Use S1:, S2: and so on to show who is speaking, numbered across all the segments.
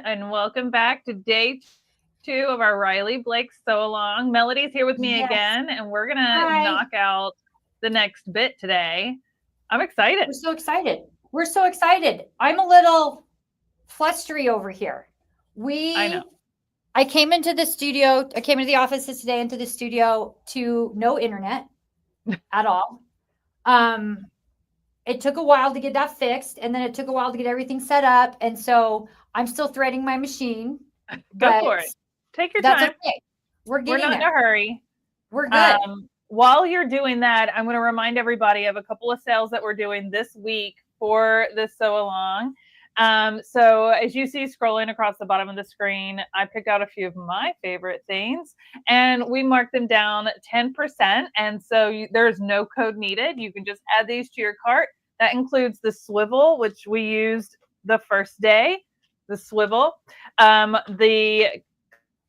S1: and welcome back to day 2 of our Riley Blake Sew Along. Melody's here with me again, and we're going to knock out the next bit today. I'm excited.
S2: We're so excited. We're so excited. I'm a little flustery over here.
S1: I know.
S2: I came into the studio. I came into the office today into the studio to no internet at all. It took a while to get that fixed, and then it took a while to get everything set up. And so I'm still threading my machine.
S1: Go for it. Take your time.
S2: Okay. We're not
S1: in a hurry.
S2: We're good.
S1: While you're doing that, I'm going to remind everybody of a couple of sales that we're doing this week for the Sew Along. So as you see scrolling across the bottom of the screen, I picked out a few of my favorite things and we marked them down 10%. And so there's no code needed. You can just add these to your cart. That includes the swivel, which we used the first day, the swivel, the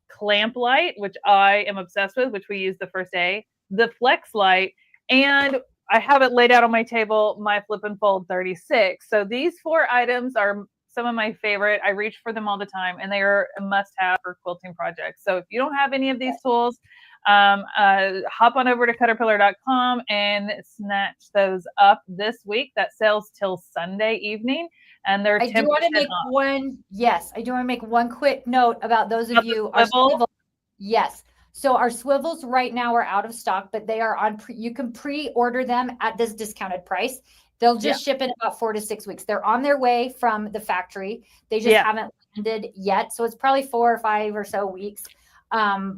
S1: clamp light, which I am obsessed with, which we used the first day, the flex light, and I have it laid out on my table, my flip and fold 36. So these 4 items are some of my favorite. I reach for them all the time, and they are a must-have for quilting projects. So if you don't have any of these tools, hop on over to Caterpillar.com and snatch those up this week. That sells till Sunday evening, and they're 10% off.
S2: I do want to make one quick note about those of you.
S1: Our swivel?
S2: Yes. So our swivels right now are out of stock, but they are on. You can pre-order them at this discounted price. They'll just ship in about 4 to 6 weeks. They're on their way from the factory. They just haven't landed yet. So it's probably 4 or 5 or so weeks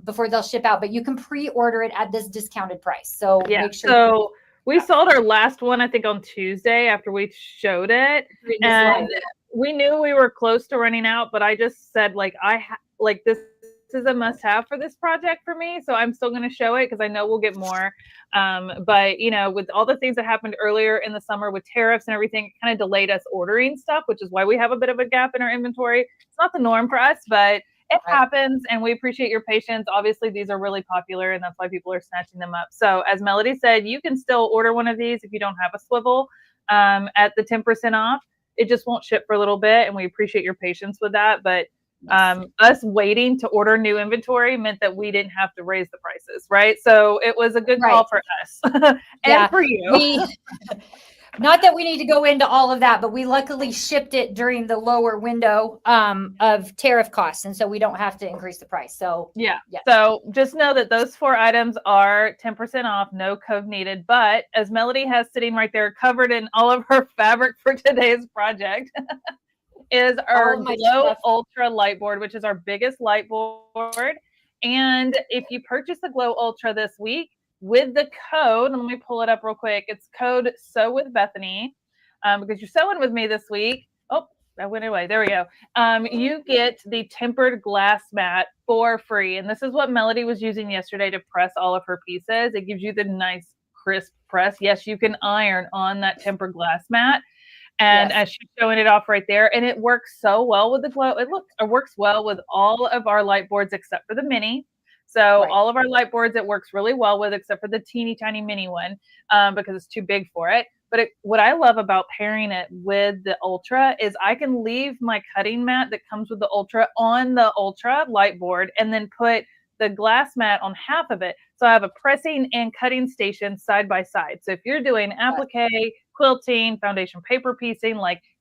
S2: before they'll ship out. But you can pre-order it at this discounted price. So make sure.
S1: So we sold our last one, I think, on Tuesday after we showed it, and we knew we were close to running out. But I just said, this is a must-have for this project for me, so I'm still going to show it because I know we'll get more. But with all the things that happened earlier in the summer with tariffs and everything, it kind of delayed us ordering stuff, which is why we have a bit of a gap in our inventory. It's not the norm for us, but it happens, and we appreciate your patience. Obviously, these are really popular, and that's why people are snatching them up. So as Melody said, you can still order one of these if you don't have a swivel at the 10% off. It just won't ship for a little bit, and we appreciate your patience with that. But us waiting to order new inventory meant that we didn't have to raise the prices, right? So it was a good call for us and for you.
S2: Not that we need to go into all of that, but we luckily shipped it during the lower window of tariff costs, and so we don't have to increase the price. So
S1: so just know that those 4 items are 10% off, no code needed. But as Melody has sitting right there covered in all of her fabric for today's project is our Glow Ultra light board, which is our biggest light board. And if you purchase the Glow Ultra this week with the code, and let me pull it up real quick, it's code Sew with Bethany, because you're sewing with me this week. Oh, that went away. There we go. You get the tempered glass mat for free. And this is what Melody was using yesterday to press all of her pieces. It gives you the nice crisp press. Yes, you can iron on that tempered glass mat. And as she's showing it off right there, and it works so well with the Glow. It works well with all of our light boards except for the mini. So all of our light boards, it works really well with, except for the teeny tiny mini one, because it's too big for it. But what I love about pairing it with the Ultra is I can leave my cutting mat that comes with the Ultra on the Ultra light board and then put the glass mat on half of it. So I have a pressing and cutting station side by side. So if you're doing applique, quilting, foundation paper piecing,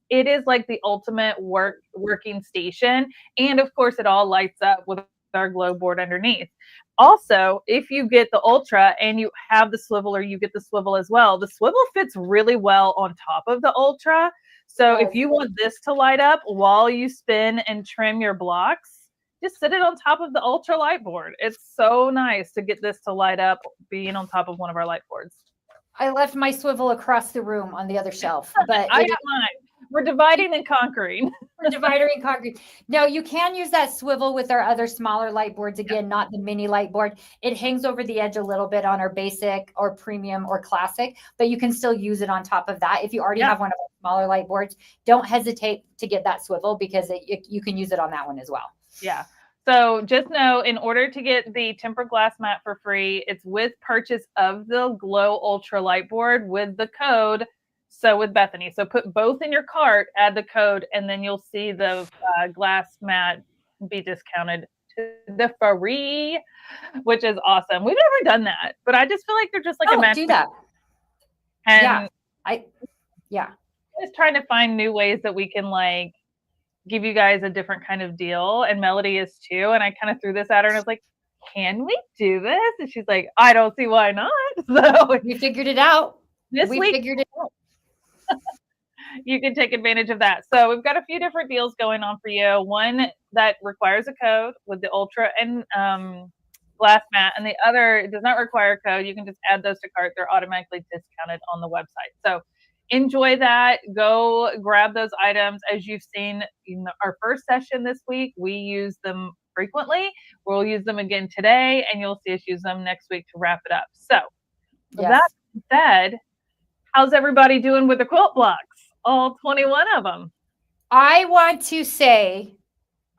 S1: it is like the ultimate working station. And of course, it all lights up with our Glow board underneath. Also, if you get the Ultra and you have the swivel, or you get the swivel as well, the swivel fits really well on top of the Ultra. So if you want this to light up while you spin and trim your blocks, just sit it on top of the Ultra light board. It's so nice to get this to light up being on top of one of our light boards.
S2: I left my swivel across the room on the other shelf, but
S1: I have mine. We're dividing and conquering.
S2: Now you can use that swivel with our other smaller light boards. Again, not the mini light board. It hangs over the edge a little bit on our basic or premium or classic, but you can still use it on top of that. If you already have one of our smaller light boards, don't hesitate to get that swivel, because you can use it on that one as well.
S1: Yeah. So just know, in order to get the tempered glass mat for free, it's with purchase of the Glow Ultra light board with the code sew with Bethany. So put both in your cart, add the code, and then you'll see the glass mat be discounted to the free, which is awesome. We've never done that, but I just feel like they're just like a
S2: do that.
S1: And
S2: yeah,
S1: just trying to find new ways that we can like give you guys a different kind of deal, and Melody is too. And I kind of threw this at her and I was like, can we do this? And she's like, I don't see why not. So
S2: we figured it out.
S1: We
S2: figured it out.
S1: You can take advantage of that. So we've got a few different deals going on for you. One that requires a code with the Ultra and glass mat, and the other does not require a code. You can just add those to cart. They're automatically discounted on the website. So enjoy that. Go grab those items. As you've seen in our first session this week, we use them frequently. We'll use them again today, and you'll see us use them next week to wrap it up. So that said, how's everybody doing with the quilt blocks? All 21 of them.
S2: I want to say,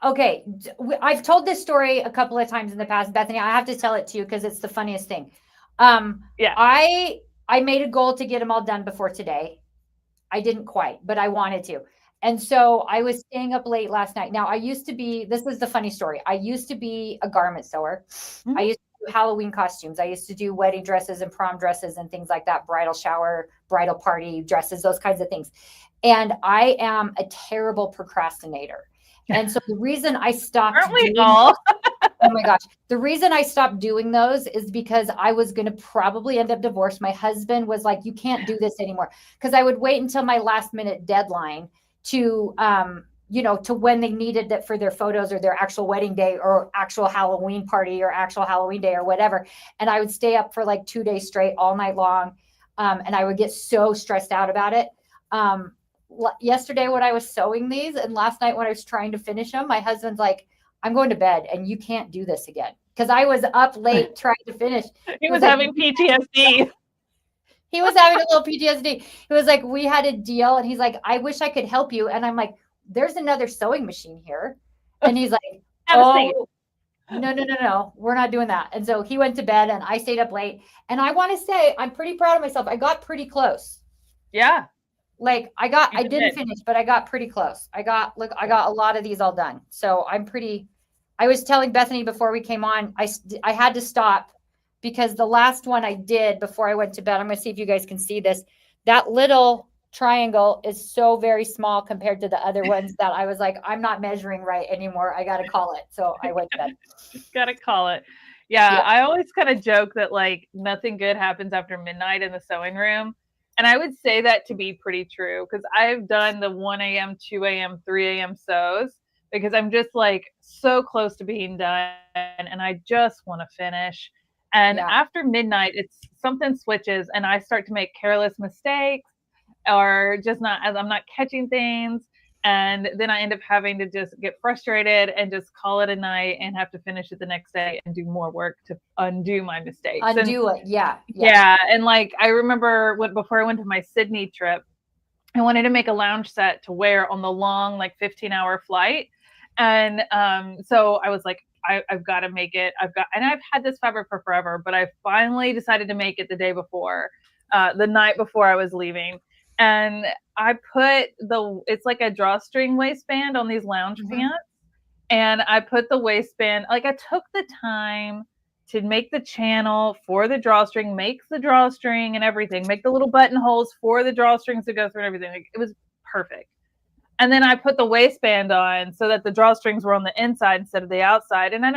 S2: okay, I've told this story a couple of times in the past, Bethany. I have to tell it to you because it's the funniest thing. I made a goal to get them all done before today. I didn't quite, but I wanted to. And so I was staying up late last night. Now, this is the funny story. I used to be a garment sewer. I used to do Halloween costumes. I used to do wedding dresses and prom dresses and things like that, bridal shower, bridal party dresses, those kinds of things. And I am a terrible procrastinator. And so the reason I stopped
S1: Aren't we all?
S2: Oh my gosh. The reason I stopped doing those is because I was going to probably end up divorced. My husband was like, you can't do this anymore. Because I would wait until my last minute deadline to, to when they needed it for their photos or their actual wedding day or actual Halloween party or actual Halloween day or whatever. And I would stay up for like 2 days straight all night long. And I would get so stressed out about it. Yesterday when I was sewing these and last night when I was trying to finish them, my husband's like, I'm going to bed and you can't do this again. Because I was up late trying to finish.
S1: He was having PTSD.
S2: He was having a little PTSD. He was like, we had a deal. And he's like, I wish I could help you. And I'm like, there's another sewing machine here. And he's like, oh, no. We're not doing that. And so he went to bed and I stayed up late. And I want to say, I'm pretty proud of myself. I got pretty close.
S1: Yeah.
S2: Like I didn't finish, but I got pretty close. I got a lot of these all done. So I was telling Bethany before we came on, I had to stop because the last one I did before I went to bed, I'm going to see if you guys can see this. That little triangle is so very small compared to the other ones that I was like, I'm not measuring right anymore. I got to call it. So I went to bed.
S1: Got to call it. Yeah. I always kind of joke that like nothing good happens after midnight in the sewing room. And I would say that to be pretty true because I've done the 1 a.m., 2 a.m., 3 a.m. sews because I'm just like so close to being done and I just want to finish. And after midnight, it's something switches and I start to make careless mistakes or just I'm not catching things. And then I end up having to just get frustrated and just call it a night and have to finish it the next day and do more work to undo my mistakes. Yeah. And like, I remember before I went to my Sydney trip, I wanted to make a lounge set to wear on the long, like 15-hour flight. And so I was like, I've got to make it. And I've had this fabric for forever, but I finally decided to make it the day before, the night before I was leaving. And I put it's like a drawstring waistband on these lounge pants. And I put the waistband, like I took the time to make the channel for the drawstring, make the drawstring and everything, make the little buttonholes for the drawstrings to go through and everything. Like, it was perfect. And then I put the waistband on so that the drawstrings were on the inside instead of the outside. And I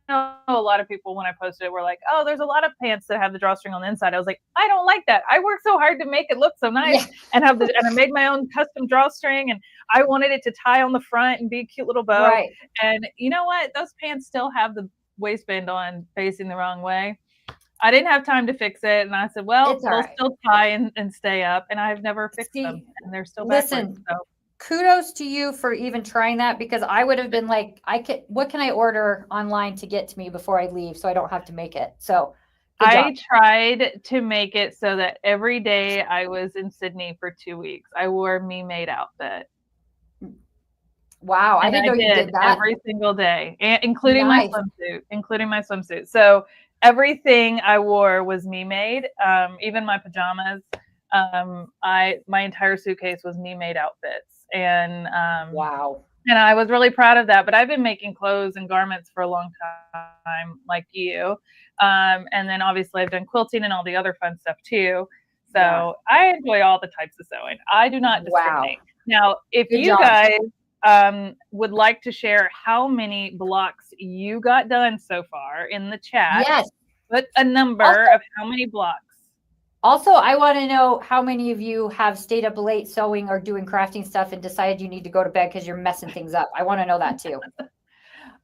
S1: know a lot of people, when I posted it, were like, oh, there's a lot of pants that have the drawstring on the inside. I was like, I don't like that. I worked so hard to make it look so nice and and I made my own custom drawstring and I wanted it to tie on the front and be a cute little bow.
S2: Right.
S1: And you know what? Those pants still have the waistband on facing the wrong way. I didn't have time to fix it. And I said, well, they'll still tie and stay up. And I've never fixed them. And they're still backwards. So.
S2: Kudos to you for even trying that because I would have been like, what can I order online to get to me before I leave so I don't have to make it? So
S1: I tried to make it so that every day I was in Sydney for 2 weeks, I wore a Me Made outfit.
S2: Wow, I didn't know you did that
S1: every single day, including my swimsuit. So everything I wore was Me Made, even my pajamas. My entire suitcase was me made outfits, and
S2: Wow.
S1: and I was really proud of that. But I've been making clothes and garments for a long time, like you. And then obviously I've done quilting and all the other fun stuff too. So
S2: Yeah.
S1: I enjoy all the types of sewing. I do not discriminate.
S2: Wow.
S1: Now, if
S2: Good
S1: you
S2: job.
S1: guys would like to share how many blocks you got done so far in the chat,
S2: Yes.
S1: put a number of how many blocks.
S2: Also, I want to know how many of you have stayed up late sewing or doing crafting stuff and decided you need to go to bed because you're messing things up. I want to know that too.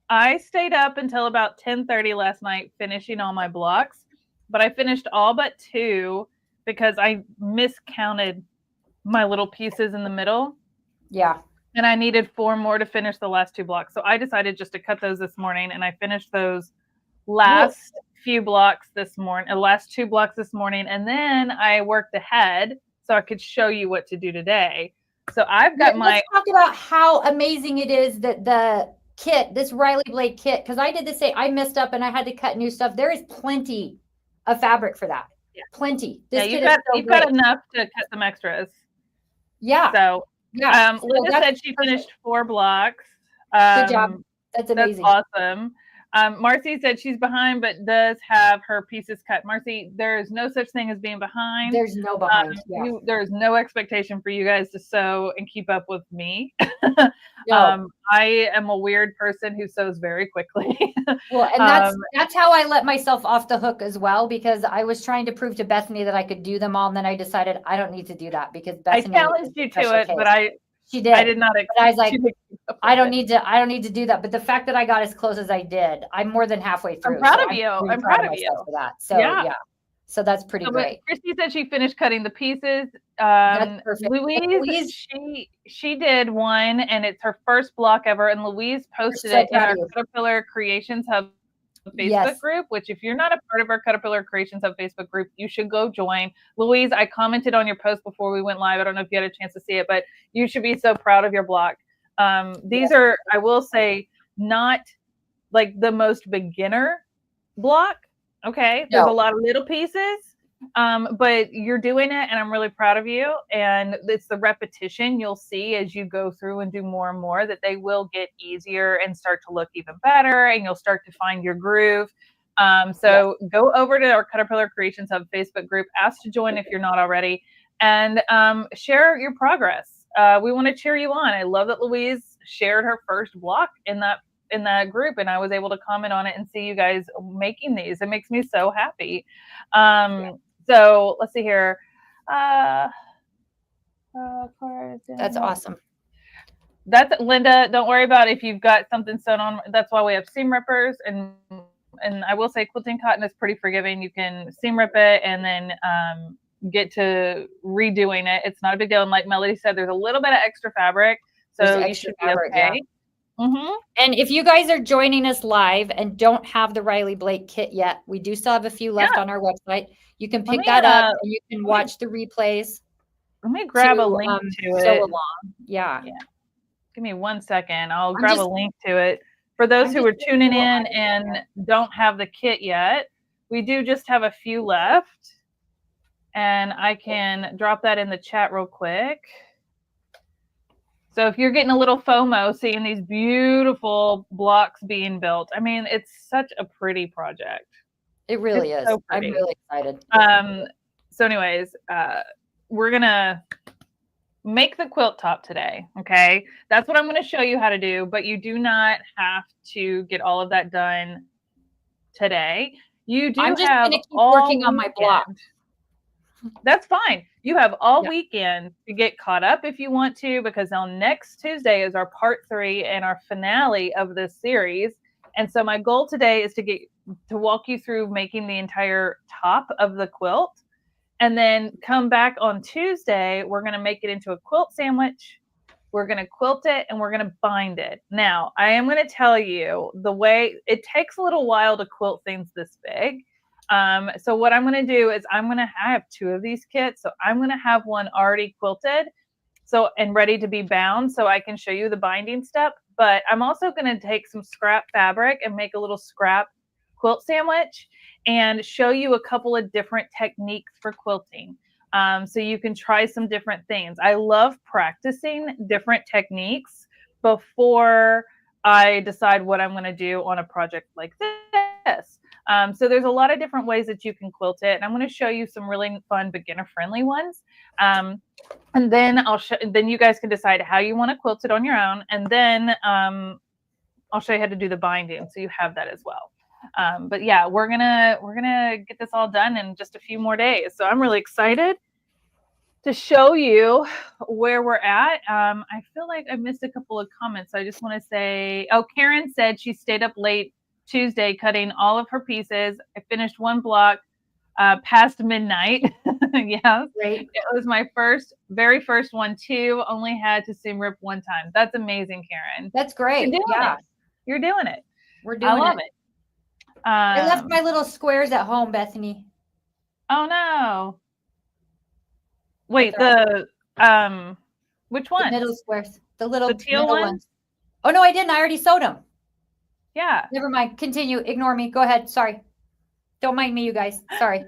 S1: I stayed up until about 10:30 last night finishing all my blocks, but I finished all but 2 because I miscounted my little pieces in the middle.
S2: Yeah.
S1: And I needed 4 more to finish the last 2 blocks. So I decided just to cut those this morning, and I finished those last few blocks this morning, last 2 blocks this morning, and then I worked ahead so I could show you what to do today. So I've got
S2: Let's talk about how amazing it is that the kit, this Riley Blake kit, because I did the same. I messed up and I had to cut new stuff. There is plenty of fabric for that. Yeah. Plenty.
S1: This kit you've got enough to cut some extras.
S2: Yeah.
S1: So
S2: yeah.
S1: Linda said she finished 4 blocks.
S2: Good job. That's amazing.
S1: That's awesome. Marcy said she's behind, but does have her pieces cut. Marcy, there is no such thing as being behind.
S2: There's no behind.
S1: There's no expectation for you guys to sew and keep up with me.
S2: No.
S1: I am a weird person who sews very quickly.
S2: Well, and that's how I let myself off the hook as well, because I was trying to prove to Bethany that I could do them all, and then I decided I don't need to do that because Bethany.
S1: I challenged you to it, but
S2: she did.
S1: I did not.
S2: But I was like, I don't need to do that. But the fact that I got as close as I did, I'm more than halfway through.
S1: I'm proud of you. I'm proud of you
S2: for that. So yeah. So that's pretty great.
S1: Christy said she finished cutting the pieces.
S2: That's perfect.
S1: Louise, she did one, and it's her first block ever. And Louise posted it in our Caterpillar Creations Hub Facebook group, which if you're not a part of our Caterpillar Creations Hub Facebook group, you should go join. Louise, I commented on your post before we went live. I don't know if you had a chance to see it, but you should be so proud of your block. These are, I will say, not like the most beginner block. Okay. There's a lot of little pieces, but you're doing it, and I'm really proud of you. And it's the repetition you'll see as you go through and do more and more that they will get easier and start to look even better, and you'll start to find your groove. So go over to our Caterpillar Creations Hub Facebook group, ask to join if you're not already, and share your progress. We want to cheer you on. I love that Louise shared her first block in that group, and I was able to comment on it and see you guys making these. It makes me so happy. So let's see here.
S2: That's awesome.
S1: That's Linda. Don't worry about if you've got something sewn on. That's why we have seam rippers, and I will say quilting cotton is pretty forgiving. You can seam rip it and then get to redoing it. It's not a big deal. And like Melody said, there's a little bit of extra fabric, so you should be okay.
S2: Yeah. And if you guys are joining us live and don't have the Riley Blake kit yet, we do still have a few left on our website. You can pick that up and you can watch the replays.
S1: Let me grab a link to it.
S2: Along. Yeah.
S1: Give me 1 second. I'll grab a link to it. For those who are tuning in and don't have the kit yet, we do just have a few left. And I can drop that in the chat real quick. So if you're getting a little FOMO seeing these beautiful blocks being built, I mean, it's such a pretty project.
S2: It really is. So I'm really excited.
S1: So anyways, we're going to make the quilt top today. Okay. That's what I'm going to show you how to do, but you do not have to get all of that done today. You do have keep
S2: working on my block.
S1: That's fine. You have all weekend to get caught up if you want to, because on next Tuesday is our part 3 and our finale of this series. And so my goal today is to walk you through making the entire top of the quilt, and then come back on Tuesday. We're going to make it into a quilt sandwich. We're going to quilt it, and we're going to bind it. Now, I am going to tell you the way it takes a little while to quilt things this big. So what I'm going to do is I have 2 of these kits. So I'm going to have one already quilted and ready to be bound so I can show you the binding step. But I'm also going to take some scrap fabric and make a little scrap quilt sandwich and show you a couple of different techniques for quilting. So you can try some different things. I love practicing different techniques before I decide what I'm going to do on a project like this. So there's a lot of different ways that you can quilt it, and I'm going to show you some really fun beginner-friendly ones. And then then you guys can decide how you want to quilt it on your own, and then I'll show you how to do the binding, so you have that as well. But yeah, we're gonna get this all done in just a few more days. So I'm really excited to show you where we're at. I feel like I missed a couple of comments. So I just want to say, oh, Karen said she stayed up late Tuesday cutting all of her pieces. I finished one block past midnight. Yeah,
S2: Great.
S1: it was my very first one too. Only had to seam rip one time. That's amazing, Karen.
S2: That's great.
S1: You're doing it. You're doing it.
S2: We're doing
S1: I love it.
S2: I left my little squares at home, Bethany.
S1: Oh no. Wait, the which one?
S2: The middle squares. The
S1: teal ones?
S2: Oh no, I didn't. I already sewed them.
S1: Yeah.
S2: Never mind. Continue. Ignore me. Go ahead. Sorry. Don't mind me, you guys. Sorry.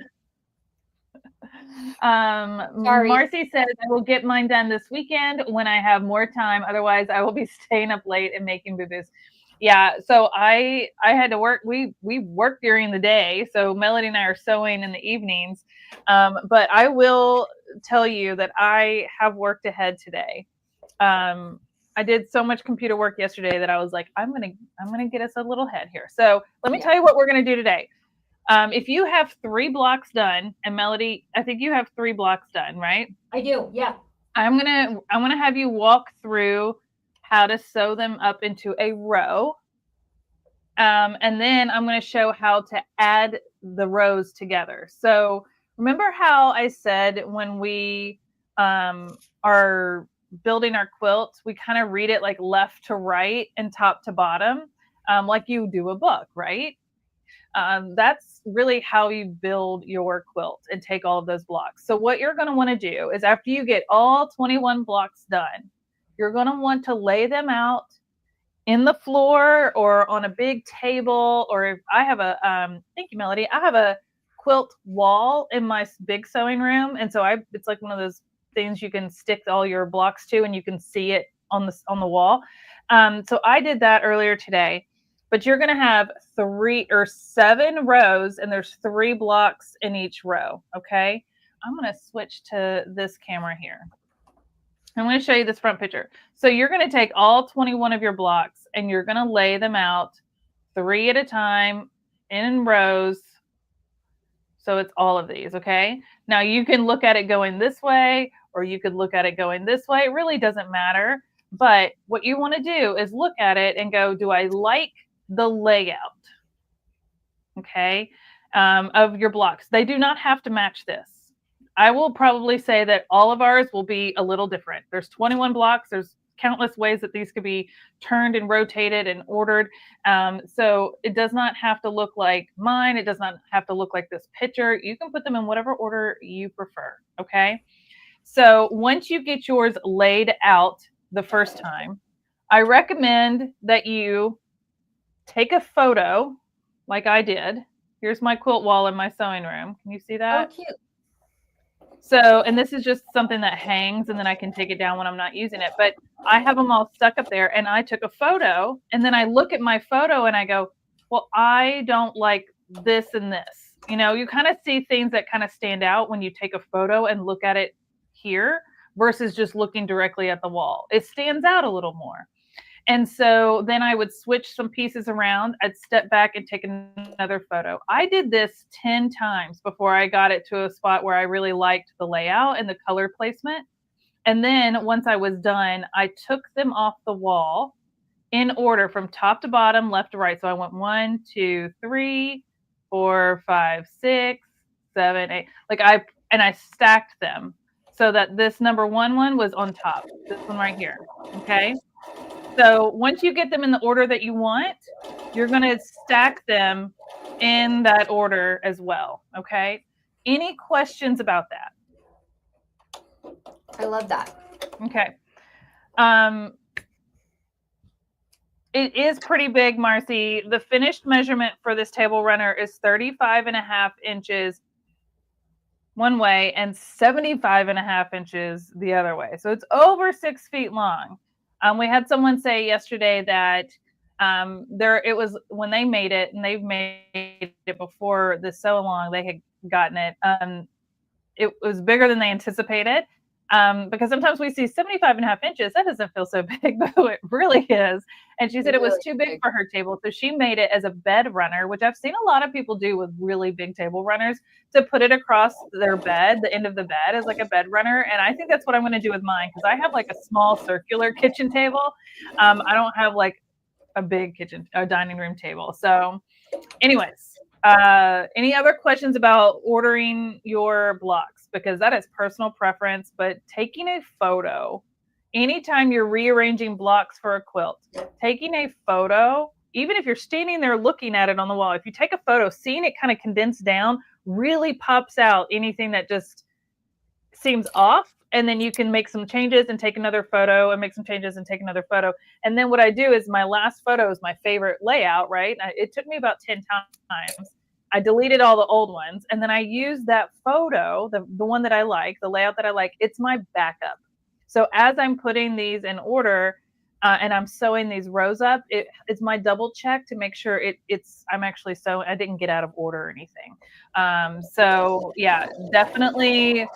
S1: Sorry. Marcy says I will get mine done this weekend when I have more time. Otherwise, I will be staying up late and making boo-boos. Yeah, so I had to work. We work during the day, so Melody and I are sewing in the evenings. But I will tell you that I have worked ahead today. I did so much computer work yesterday that I was like, I'm gonna get us a little ahead here. So let me tell you what we're gonna do today. If you have 3 blocks done, and Melody, I think you have 3 blocks done, right?
S2: I do. Yeah.
S1: I'm gonna have you walk through how to sew them up into a row. And then I'm going to show how to add the rows together. So remember how I said when we are building our quilt, we kind of read it like left to right and top to bottom, like you do a book, right? That's really how you build your quilt and take all of those blocks. So what you're going to want to do is after you get all 21 blocks done, you're going to want to lay them out in the floor or on a big table. Or if I have a, thank you, Melody. I have a quilt wall in my big sewing room. And so it's like one of those things you can stick all your blocks to and you can see it on the wall. So I did that earlier today, but you're going to have 7 rows and there's 3 blocks in each row. Okay. I'm going to switch to this camera here. I'm going to show you this front picture. So you're going to take all 21 of your blocks and you're going to lay them out 3 at a time in rows. So it's all of these, okay? Now you can look at it going this way or you could look at it going this way. It really doesn't matter. But what you want to do is look at it and go, do I like the layout, okay, of your blocks? They do not have to match this. I will probably say that all of ours will be a little different. There's 21 blocks. There's countless ways that these could be turned and rotated and ordered. So it does not have to look like mine. It does not have to look like this picture. You can put them in whatever order you prefer. Okay. So once you get yours laid out the first time, I recommend that you take a photo like I did. Here's my quilt wall in my sewing room. Can you see that?
S2: Oh, cute.
S1: So, and this is just something that hangs and then I can take it down when I'm not using it, but I have them all stuck up there and I took a photo and then I look at my photo and I go, well, I don't like this and this. You know, you kind of see things that kind of stand out when you take a photo and look at it here versus just looking directly at the wall. It stands out a little more. And so then I would switch some pieces around. I'd step back and take another photo. I did this 10 times before I got it to a spot where I really liked the layout and the color placement. And then once I was done, I took them off the wall in order from top to bottom, left to right. So I went 1, 2, 3, 4, 5, 6, 7, 8. And I stacked them so that this number 1 was on top. This one right here. Okay. So once you get them in the order that you want, you're going to stack them in that order as well. Okay. Any questions about that?
S2: I love that.
S1: Okay. It is pretty big, Marcy. The finished measurement for this table runner is 35.5 inches one way and 75.5 inches the other way. So it's over 6 feet long. We had someone say yesterday that it was when they made it, and they've made it before this so long, they had gotten it. It was bigger than they anticipated. Because sometimes we see 75.5 inches, that doesn't feel so big, but it really is. And she said it was too big for her table. So she made it as a bed runner, which I've seen a lot of people do with really big table runners, to put it across their bed, the end of the bed as like a bed runner. And I think that's what I'm going to do with mine, because I have like a small circular kitchen table. I don't have like a big dining room table. So anyways, any other questions about ordering your blocks? Because that is personal preference, but taking a photo, anytime you're rearranging blocks for a quilt, taking a photo, even if you're standing there looking at it on the wall, if you take a photo, seeing it kind of condense down really pops out anything that just seems off. And then you can make some changes and take another photo and make some changes and take another photo. And then what I do is my last photo is my favorite layout, right? It took me about 10 times. I deleted all the old ones, and then I use that photo, the one that I like, the layout that I like, it's my backup. So as I'm putting these in order, and I'm sewing these rows up, it's my double check to make sure I'm actually sewing. I didn't get out of order or anything. So yeah, definitely.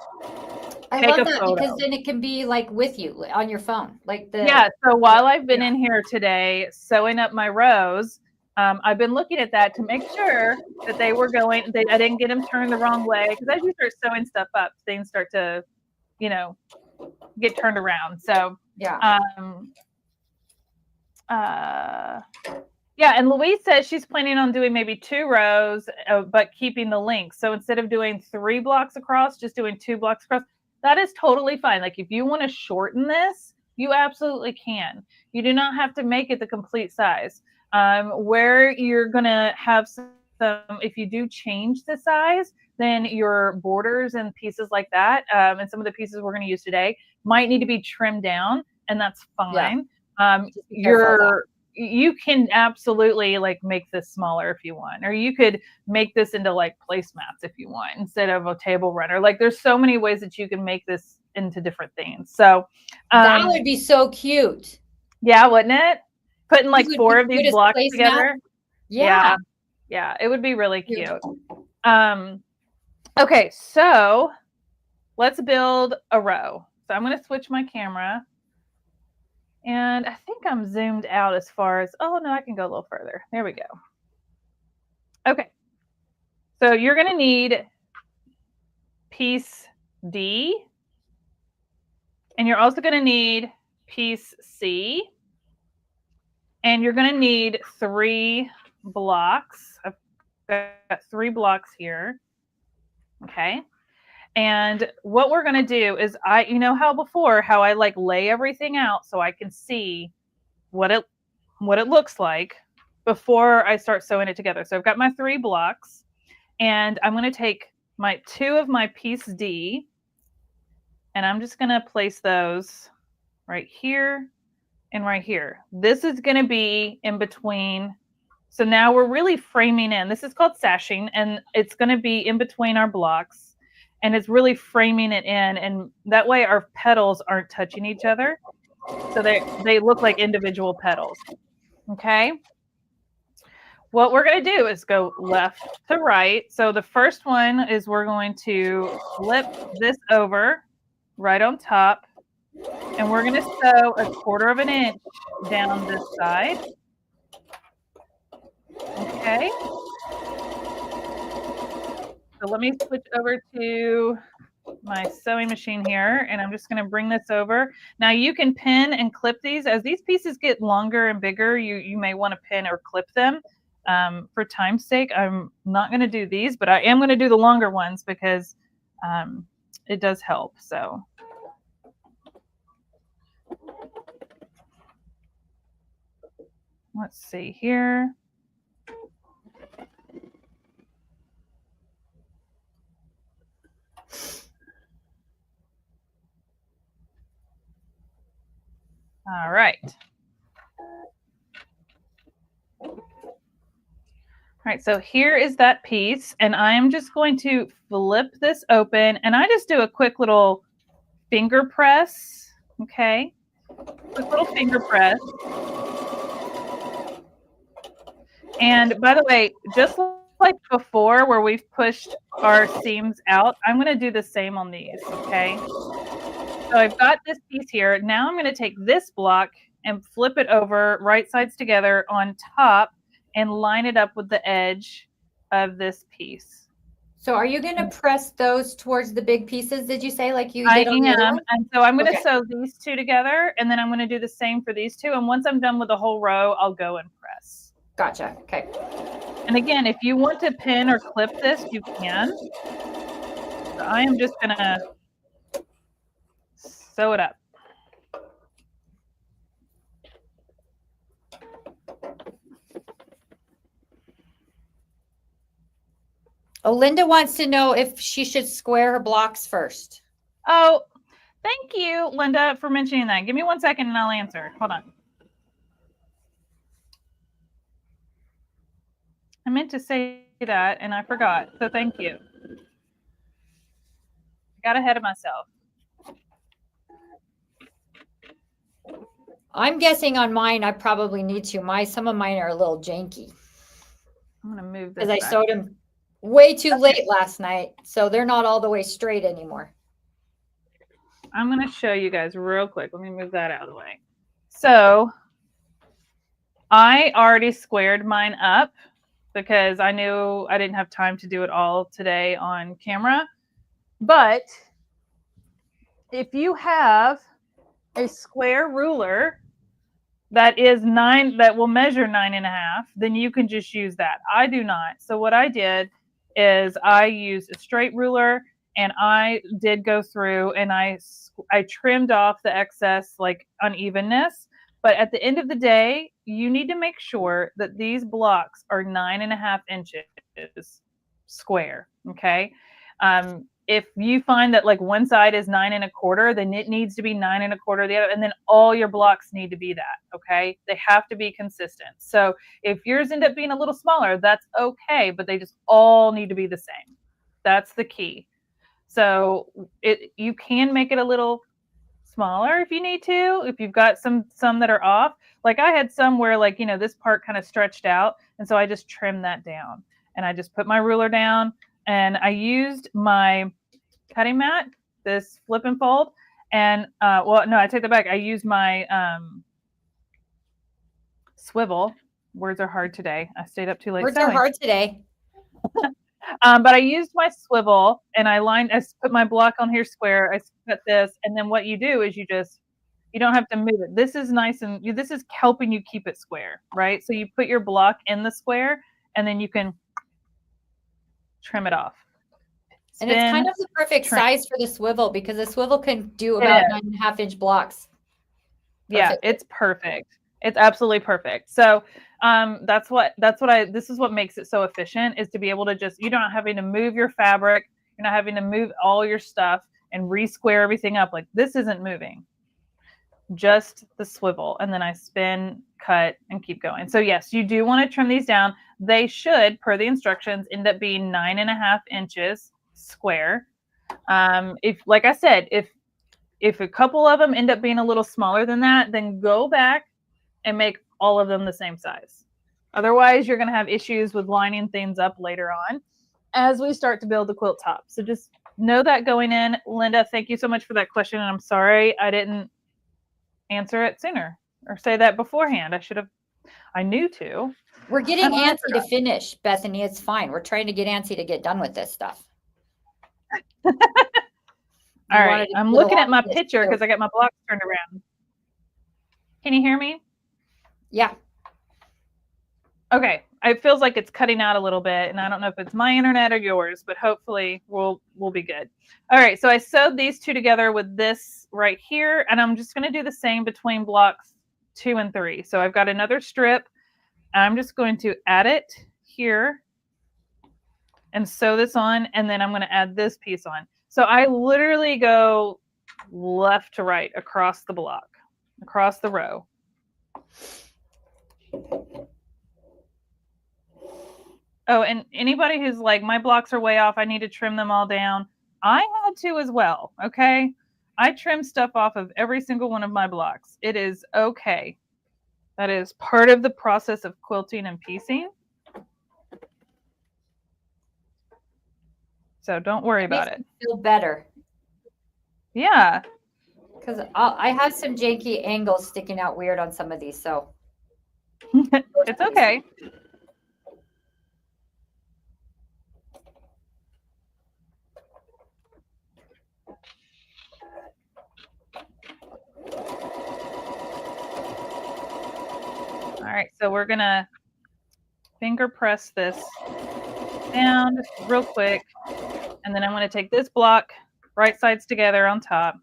S2: I love that because then it can be like with you on your phone, like
S1: So while I've been in here today sewing up my rows, I've been looking at that to make sure that they were going. I didn't get them turned the wrong way, because as you start sewing stuff up, things start to, get turned around. So
S2: yeah.
S1: Yeah, and Louise says she's planning on doing maybe 2 rows, but keeping the length. So instead of doing 3 blocks across, just doing 2 blocks across. That is totally fine. Like if you want to shorten this, you absolutely can. You do not have to make it the complete size. Where you're going to have some, if you do change the size, then your borders and pieces like that, and some of the pieces we're going to use today might need to be trimmed down, and that's fine. You can absolutely like make this smaller if you want, or you could make this into like placemats if you want, instead of a table runner. Like there's so many ways that you can make this into different things. So
S2: that would be so cute.
S1: Yeah, wouldn't it? Putting like 4 of these blocks together.
S2: Yeah,
S1: it would be really cute. Okay, so let's build a row. So I'm going to switch my camera. And I think I'm zoomed out as far as, oh no, I can go a little further. There we go. Okay. So you're going to need piece D. And you're also going to need piece C. And you're going to need 3 blocks. I've got 3 blocks here. Okay. And what we're going to do is you know how I like lay everything out so I can see what it looks like before I start sewing it together. So I've got my 3 blocks, and I'm going to take my 2 of my piece D, and I'm just going to place those right here and right here. This is going to be in between. So now we're really framing in. This is called sashing, and it's going to be in between our blocks, and it's really framing it in, and that way our petals aren't touching each other. So they look like individual petals. Okay. What we're going to do is go left to right. So the first one is we're going to flip this over right on top, and we're going to sew 1/4 inch down this side. Okay. So let me switch over to my sewing machine here, and I'm just going to bring this over. Now you can pin and clip these. As these pieces get longer and bigger, you may want to pin or clip them. For time's sake, I'm not going to do these, but I am going to do the longer ones because it does help. So let's see here. All right. All right, so here is that piece, and I'm just going to flip this open, and I just do a quick little finger press, okay? Quick little finger press. And by the way, just like before where we've pushed our seams out, I'm going to do the same on these, okay? So I've got this piece here. Now I'm going to take this block and flip it over right sides together on top and line it up with the edge of this piece.
S2: So are you going to press those towards the big pieces, did you say, like you did on the other one?
S1: And so I'm going to sew these two together, and then I'm going to do the same for these two. And once I'm done with the whole row, I'll go and press.
S2: Gotcha. Okay.
S1: And again, if you want to pin or clip this, you can. So I am just going to sew it up.
S2: Oh, Linda wants to know if she should square her blocks first.
S1: Oh, thank you, Linda, for mentioning that. Give me 1 second and I'll answer. Hold on. I meant to say that and I forgot. So thank you. I got ahead of myself.
S2: I'm guessing on mine, I probably need to. Some of mine are a little janky.
S1: I'm going to move this.
S2: Because I sewed them way too late last night. So they're not all the way straight anymore.
S1: I'm going to show you guys real quick. Let me move that out of the way. So I already squared mine up because I knew I didn't have time to do it all today on camera. But if you have a square ruler that will measure 9.5, then you can just use that. I do not. So what I did is I used a straight ruler, and I did go through and I trimmed off the excess like unevenness. But at the end of the day, you need to make sure that these blocks are 9.5 inches square. Okay. If you find that like one side is 9 1/4, then it needs to be 9 1/4 the other, and then all your blocks need to be that. Okay, they have to be consistent. So if yours end up being a little smaller, that's okay, but they just all need to be the same. That's the key. So you can make it a little smaller if you need to, if you've got some that are off. Like I had some where like, this part kind of stretched out, and so I just trimmed that down, and I just put my ruler down, and I used my cutting mat, this flip and fold, and well, no, I take that back. I used my swivel. Words are hard today. I stayed up too late.
S2: Words are hard today.
S1: But I used my swivel, and I put my block on here square. I cut this, and then what you do is you don't have to move it. This is nice, and this is helping you keep it square, right? So you put your block in the square, and then you can trim it off.
S2: And it's kind of the perfect size for the swivel, because the swivel can do about 9.5-inch blocks.
S1: Yeah, it's perfect. It's absolutely perfect. So this is what makes it so efficient, is to be able to you're not having to move your fabric. You're not having to move all your stuff and re-square everything up. Like this isn't moving, just the swivel. And then I spin, cut, and keep going. So yes, you do want to trim these down. They should, per the instructions, end up being 9.5 inches square. If, like I said, if a couple of them end up being a little smaller than that, then go back and make all of them the same size. Otherwise, you're going to have issues with lining things up later on as we start to build the quilt top. So just know that going in. Linda, thank you so much for that question. And I'm sorry I didn't answer it sooner or say that beforehand. I knew to.
S2: We're getting antsy to finish, Bethany. It's fine. We're trying to get antsy to get done with this stuff.
S1: All right. I'm looking at my picture because I got my blocks turned around. Can you hear me?
S2: Yeah.
S1: Okay. It feels like it's cutting out a little bit, and I don't know if it's my internet or yours, but hopefully we'll be good. All right. So I sewed these two together with this right here, and I'm just going to do the same between blocks 2 and 3. So I've got another strip. I'm just going to add it here and sew this on, and then I'm going to add this piece on. So I literally go left to right across the block, across the row. Oh, and anybody who's like, my blocks are way off, I need to trim them all down. I had to as well, okay? I trim stuff off of every single one of my blocks. It is okay. That is part of the process of quilting and piecing. So don't worry about it.
S2: Feel better.
S1: Yeah.
S2: Because I have some janky angles sticking out weird on some of these, so.
S1: It's okay. All right, so we're gonna finger press this down just real quick. And then I'm gonna take this block, right sides together on top.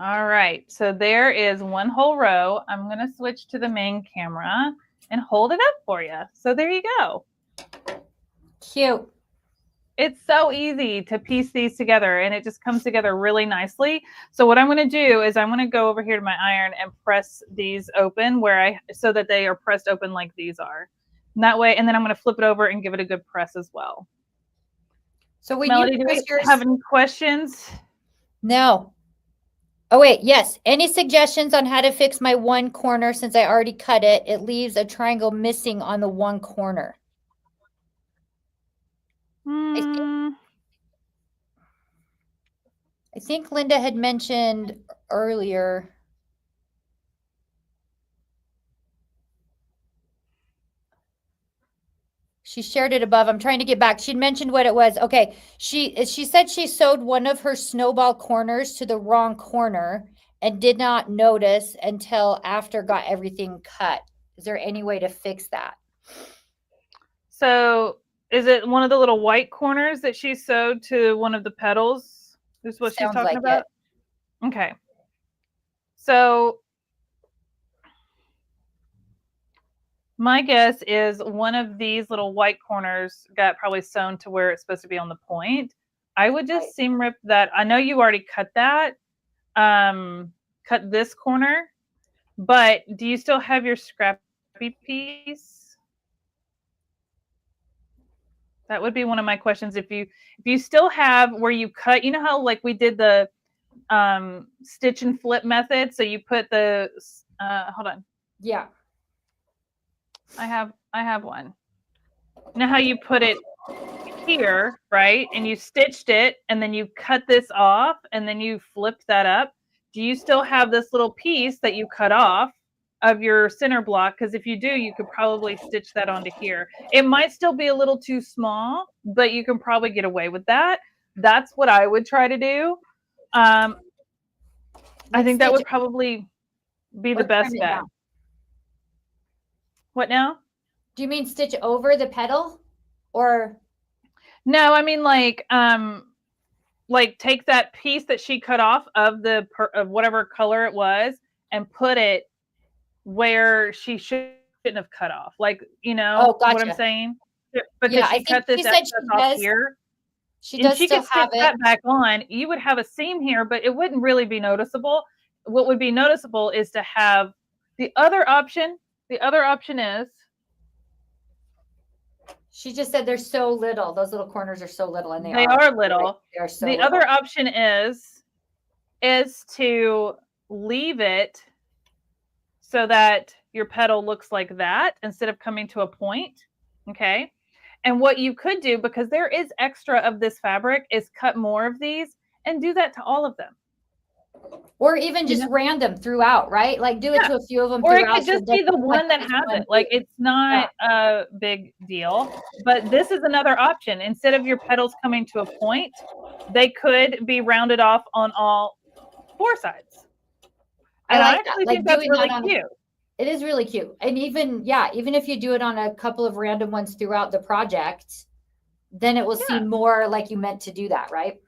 S1: All right, so there is one whole row. I'm gonna switch to the main camera and hold it up for you. So there you go.
S2: Cute.
S1: It's so easy to piece these together and it just comes together really nicely. So what I'm going to do is I'm going to go over here to my iron and press these open so that they are pressed open like these are. And that way, and then I'm going to flip it over and give it a good press as well.
S2: So when
S1: Melody, do you have any questions?
S2: No. Oh, wait. Yes. Any suggestions on how to fix my one corner since I already cut it? It leaves a triangle missing on the one corner. I think Linda had mentioned earlier. She shared it above. I'm trying to get back. She'd mentioned what it was. Okay. She said she sewed one of her snowball corners to the wrong corner and did not notice until after got everything cut. Is there any way to fix that?
S1: So is it one of the little white corners that she sewed to one of the petals? Is what she's talking about? Okay. So my guess is one of these little white corners got probably sewn to where it's supposed to be on the point. I would just seam rip that. I know you already cut that, cut this corner, but do you still have your scrappy piece? That would be one of my questions. If you still have where you cut, you know how like we did the stitch and flip method. So you put the hold on.
S2: Yeah.
S1: I have one. You know how you put it here, right? And you stitched it and then you cut this off and then you flipped that up. Do you still have this little piece that you cut off of your center block? Because if you do, you could probably stitch that onto here. It might still be a little too small, but you can probably get away with that. That's what I would try to do. I think that would probably be the best bet. What now?
S2: Do you mean stitch over the petal or?
S1: No, I mean like take that piece that she cut off of of whatever color it was and put it where she shouldn't have cut off. Like, you know what I'm saying? Because she cut this off here.
S2: She does
S1: she
S2: still
S1: could stitch that back on. You would have a seam here, but it wouldn't really be noticeable. What would be noticeable is to have the other option. The other option is.
S2: She just said they're so little. Those little corners are so little, and
S1: they are little. They are so little. Other option is to leave it so that your petal looks like that instead of coming to a point. Okay. And what you could do, because there is extra of this fabric, is cut more of these and do that to all of them.
S2: Or even just random throughout, right? Like do it to a few of them
S1: or it
S2: throughout.
S1: could just be the one that has it. Like it's not a big deal. But this is another option. Instead of your petals coming to a point, they could be rounded off on all 4 sides. And I actually think that's really cute.
S2: It is really cute. And even if you do it on a couple of random ones throughout the project, then it will seem more like you meant to do that, right?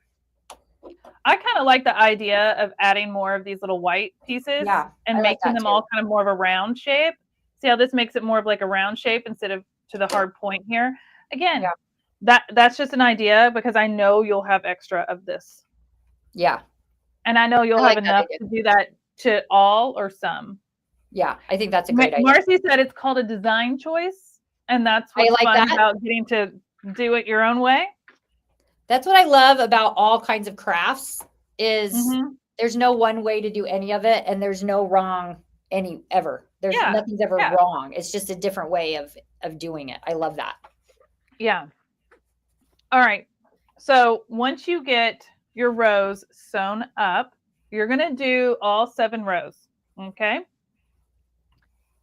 S1: I kind of like the idea of adding more of these little white pieces and making them all kind of more of a round shape. See how this makes it more of like a round shape instead of to the hard point here. Again, that's just an idea because I know you'll have extra of this.
S2: Yeah.
S1: And I know you'll have enough to do that to all or some.
S2: Yeah, I think that's a great idea.
S1: Marcy said it's called a design choice. And that's what's fun about getting to do it your own way.
S2: That's what I love about all kinds of crafts is there's no one way to do any of it and there's no wrong ever. There's nothing's ever wrong. It's just a different way of doing it. I love that.
S1: Yeah. All right. So once you get your rows sewn up, you're going to do all 7 rows. Okay.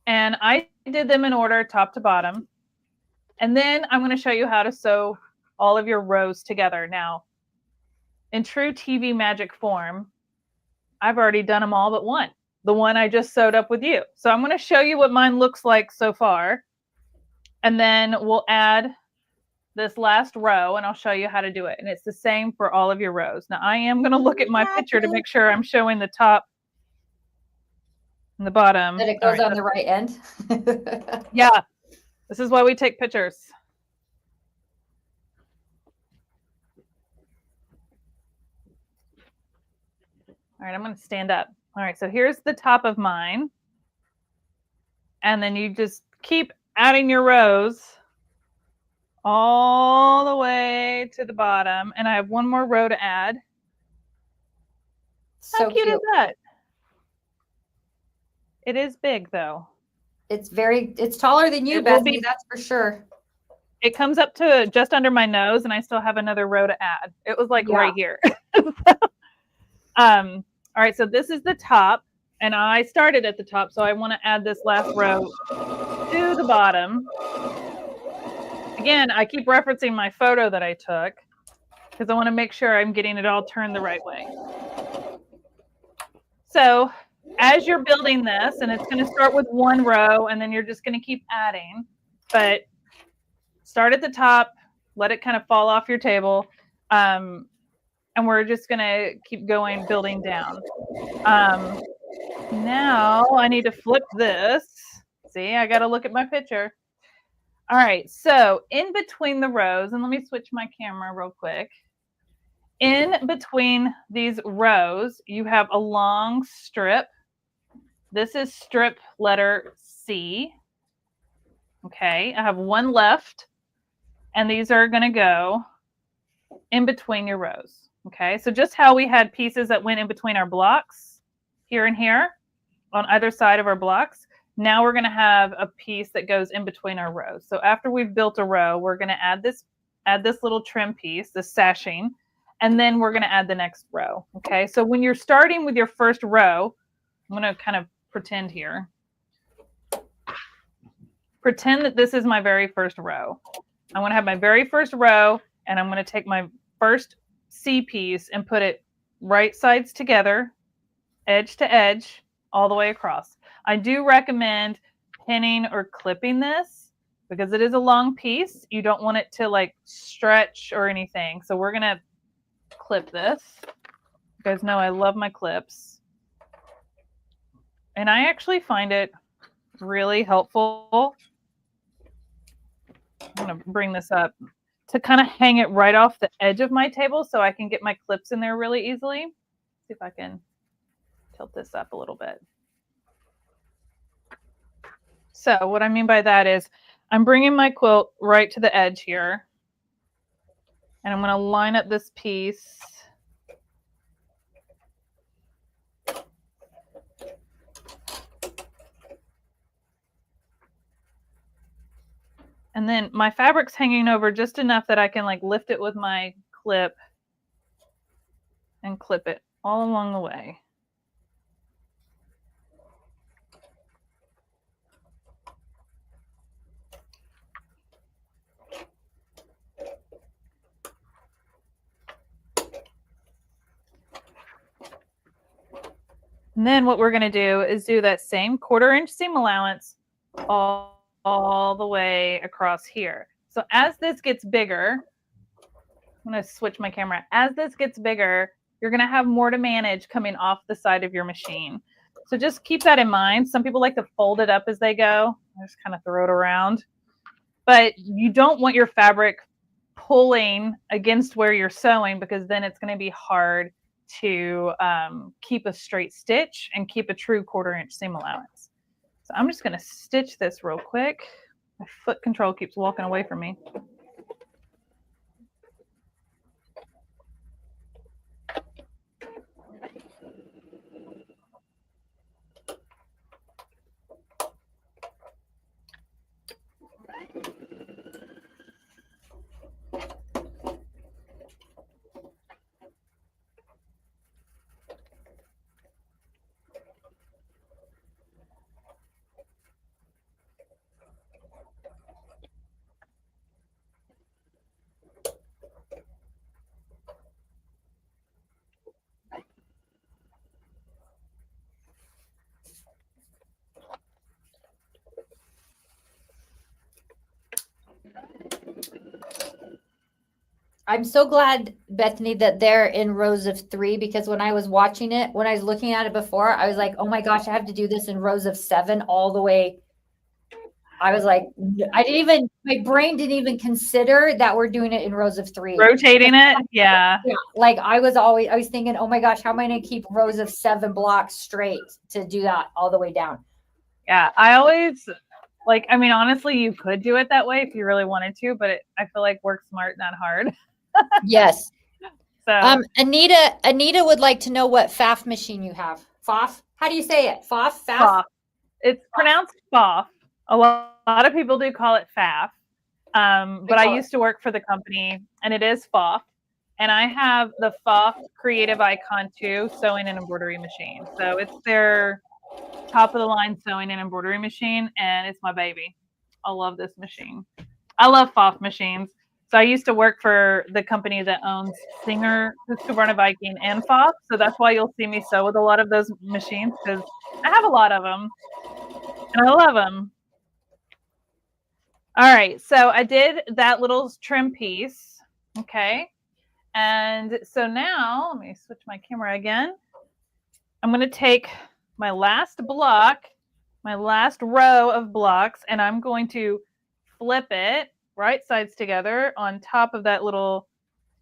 S1: And I did them in order top to bottom. And then I'm going to show you how to sew all of your rows together. Now, in true TV magic form, I've already done them all but one, the one I just sewed up with you. So I'm going to show you what mine looks like so far. And then we'll add this last row and I'll show you how to do it. And it's the same for all of your rows. Now I am going to look at my picture to make sure I'm showing the top and the bottom.
S2: That it goes on the right end.
S1: Yeah. This is why we take pictures. All right, I'm going to stand up. All right, so here's the top of mine. And then you just keep adding your rows all the way to the bottom. And I have one more row to add. How cute is that? It is big, though.
S2: It's taller than you, Bethany, that's for sure.
S1: It comes up to just under my nose, and I still have another row to add. It was like right here. All right, so this is the top, and I started at the top, so I want to add this last row to the bottom. Again, I keep referencing my photo that I took because I want to make sure I'm getting it all turned the right way. So as you're building this, and it's going to start with 1 row, and then you're just going to keep adding, but start at the top, let it kind of fall off your table. And we're just going to keep going, building down. Now I need to flip this. See, I got to look at my picture. All right, so in between the rows, and let me switch my camera real quick. In between these rows, you have a long strip. This is strip letter C. Okay, I have 1 left, and these are going to go in between your rows. Okay, so just how we had pieces that went in between our blocks, here and here, on either side of our blocks, now we're going to have a piece that goes in between our rows. So after we've built a row, we're going to add this little trim piece, the sashing, and then we're going to add the next row. Okay, so when you're starting with your first row, I'm going to kind of pretend here. Pretend that this is my very first row. I want to have my very first row, and I'm going to take my first C piece and put it right sides together, edge to edge, all the way across. I do recommend pinning or clipping this because it is a long piece. You don't want it to like stretch or anything. So we're going to clip this. You guys know I love my clips. And I actually find it really helpful. I'm going to bring this up to kind of hang it right off the edge of my table so I can get my clips in there really easily. See if I can tilt this up a little bit. So what I mean by that is I'm bringing my quilt right to the edge here. And I'm going to line up this piece. And then my fabric's hanging over just enough that I can like lift it with my clip and clip it all along the way. And then what we're going to do is do that same 1/4 inch seam allowance all the way across here. So as this gets bigger, I'm going to switch my camera. As this gets bigger, you're going to have more to manage coming off the side of your machine. So just keep that in mind. Some people like to fold it up as they go. I just kind of throw it around. But you don't want your fabric pulling against where you're sewing, because then it's going to be hard to keep a straight stitch and keep a true 1/4 inch seam allowance. So I'm just going to stitch this real quick. My foot control keeps walking away from me.
S2: I'm so glad, Bethany, that they're in rows of 3, because when I was watching it, when I was looking at it before, I was like, oh my gosh, I have to do this in rows of 7 all the way. I was like, my brain didn't even consider that we're doing it in rows of 3.
S1: Rotating it? Yeah.
S2: Like I was thinking, oh my gosh, how am I going to keep rows of 7 blocks straight to do that all the way down?
S1: Yeah. I always I mean, honestly, you could do it that way if you really wanted to, but I feel like work smart, not hard.
S2: Yes.
S1: So
S2: Anita would like to know what FAF machine you have. FAF? How do you say it? FAF? FAF?
S1: It's pronounced FAF. A lot of people do call it FAF. But I used to work for the company, and it is FAF. And I have the FAF Creative Icon 2 sewing and embroidery machine. So it's their top of the line sewing and embroidery machine, and it's my baby. I love this machine. I love FAF machines. So I used to work for the company that owns Singer, Husqvarna Viking, and FAF. So that's why you'll see me sew with a lot of those machines, because I have a lot of them, and I love them. All right, so I did that little trim piece, okay? And so now, let me switch my camera again. I'm going to take my last block, my last row of blocks, and I'm going to flip it right sides together on top of that little,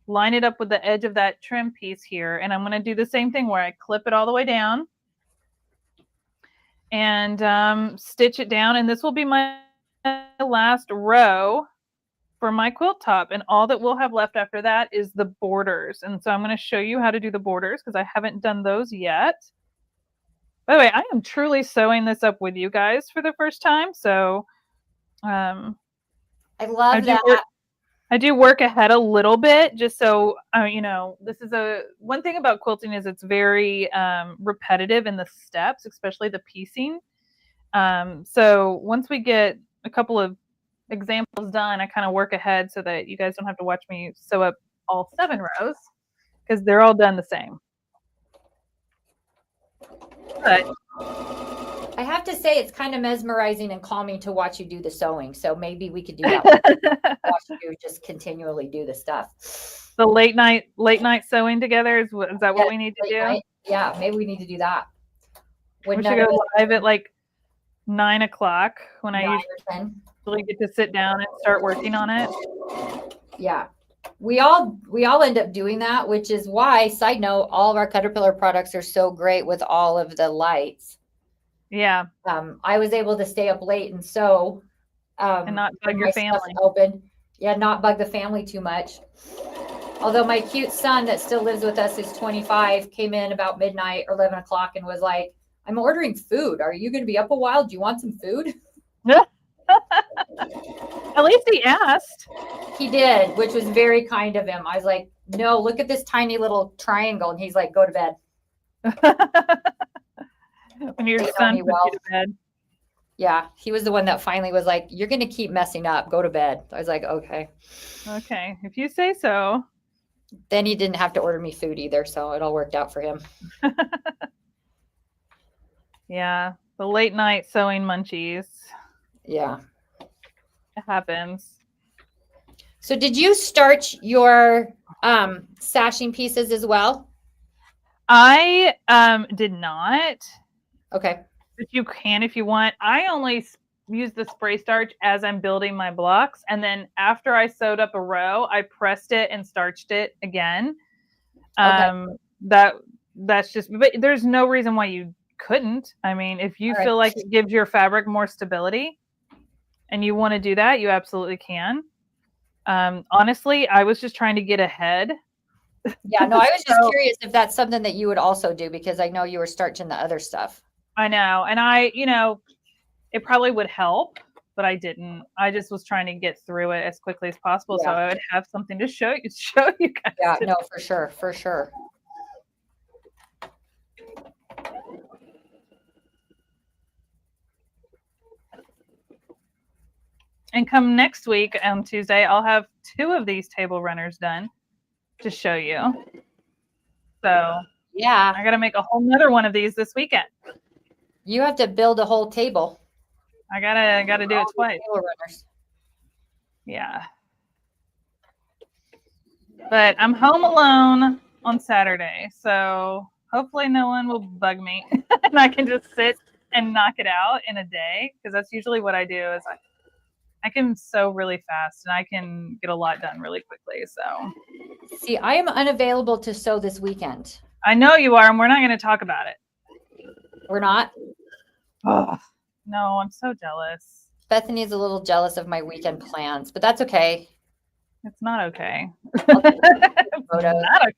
S1: line it up with the edge of that trim piece here. And I'm going to do the same thing where I clip it all the way down and stitch it down. And this will be my last row for my quilt top, and all that we'll have left after that is the borders. And so I'm going to show you how to do the borders, because I haven't done those yet. By the way, I am truly sewing this up with you guys for the first time, so
S2: I love that.
S1: I do work ahead a little bit, just so you know. This is one thing about quilting is it's very repetitive in the steps, especially the piecing. So once we get a couple of examples done, I kind of work ahead so that you guys don't have to watch me sew up all 7 rows, because they're all done the same. But
S2: I have to say, it's kind of mesmerizing and calming to watch you do the sewing. So maybe we could do that. Watch you just continually do the stuff.
S1: The late night sewing together is that what we need to do?
S2: Night. Yeah, maybe we need to do that.
S1: We should go live at like 9 o'clock when I usually get to sit down and start working on it.
S2: Yeah. We all end up doing that, which is why, side note, all of our Caterpillar products are so great with all of the lights.
S1: Yeah.
S2: I was able to stay up late and sew.
S1: And not bug your family.
S2: Open. Yeah, not bug the family too much. Although my cute son that still lives with us is 25, came in about midnight or 11 o'clock and was like, I'm ordering food. Are you going to be up a while? Do you want some food?
S1: At least he asked.
S2: He did, which was very kind of him. I was like, no, look at this tiny little triangle. And he's like, go to bed.
S1: When your son puts you to bed.
S2: Yeah, he was the one that finally was like, you're going to keep messing up. Go to bed. I was like, okay.
S1: Okay, if you say so.
S2: Then he didn't have to order me food either, so it all worked out for him.
S1: Yeah. The late night sewing munchies.
S2: Yeah.
S1: It happens.
S2: So did you starch your sashing pieces as well?
S1: I did not.
S2: Okay.
S1: But you can if you want. I only use the spray starch as I'm building my blocks. And then after I sewed up a row, I pressed it and starched it again. That's just, but there's no reason why you couldn't. I mean, if you feel like it gives your fabric more stability and you want to do that, you absolutely can. Honestly, I was just trying to get ahead.
S2: Yeah, no, I was just curious if that's something that you would also do, because I know you were starching the other stuff.
S1: I know. And it probably would help, but I didn't. I just was trying to get through it as quickly as possible, so I would have something to show you guys.
S2: Yeah, no, for sure, for sure.
S1: And come next week on Tuesday, I'll have 2 of these table runners done to show you. So
S2: yeah,
S1: I got to make a whole nother one of these this weekend.
S2: You have to build a whole table.
S1: I gotta do it twice.
S2: Table runners.
S1: Yeah. But I'm home alone on Saturday, so hopefully no one will bug me and I can just sit and knock it out in a day, because that's usually what I do. Is I can sew really fast and I can get a lot done really quickly. So
S2: see, I am unavailable to sew this weekend.
S1: I know you are, and we're not going to talk about it.
S2: We're not?
S1: Oh, no, I'm so jealous.
S2: Bethany is a little jealous of my weekend plans, but that's okay.
S1: It's not okay. It's not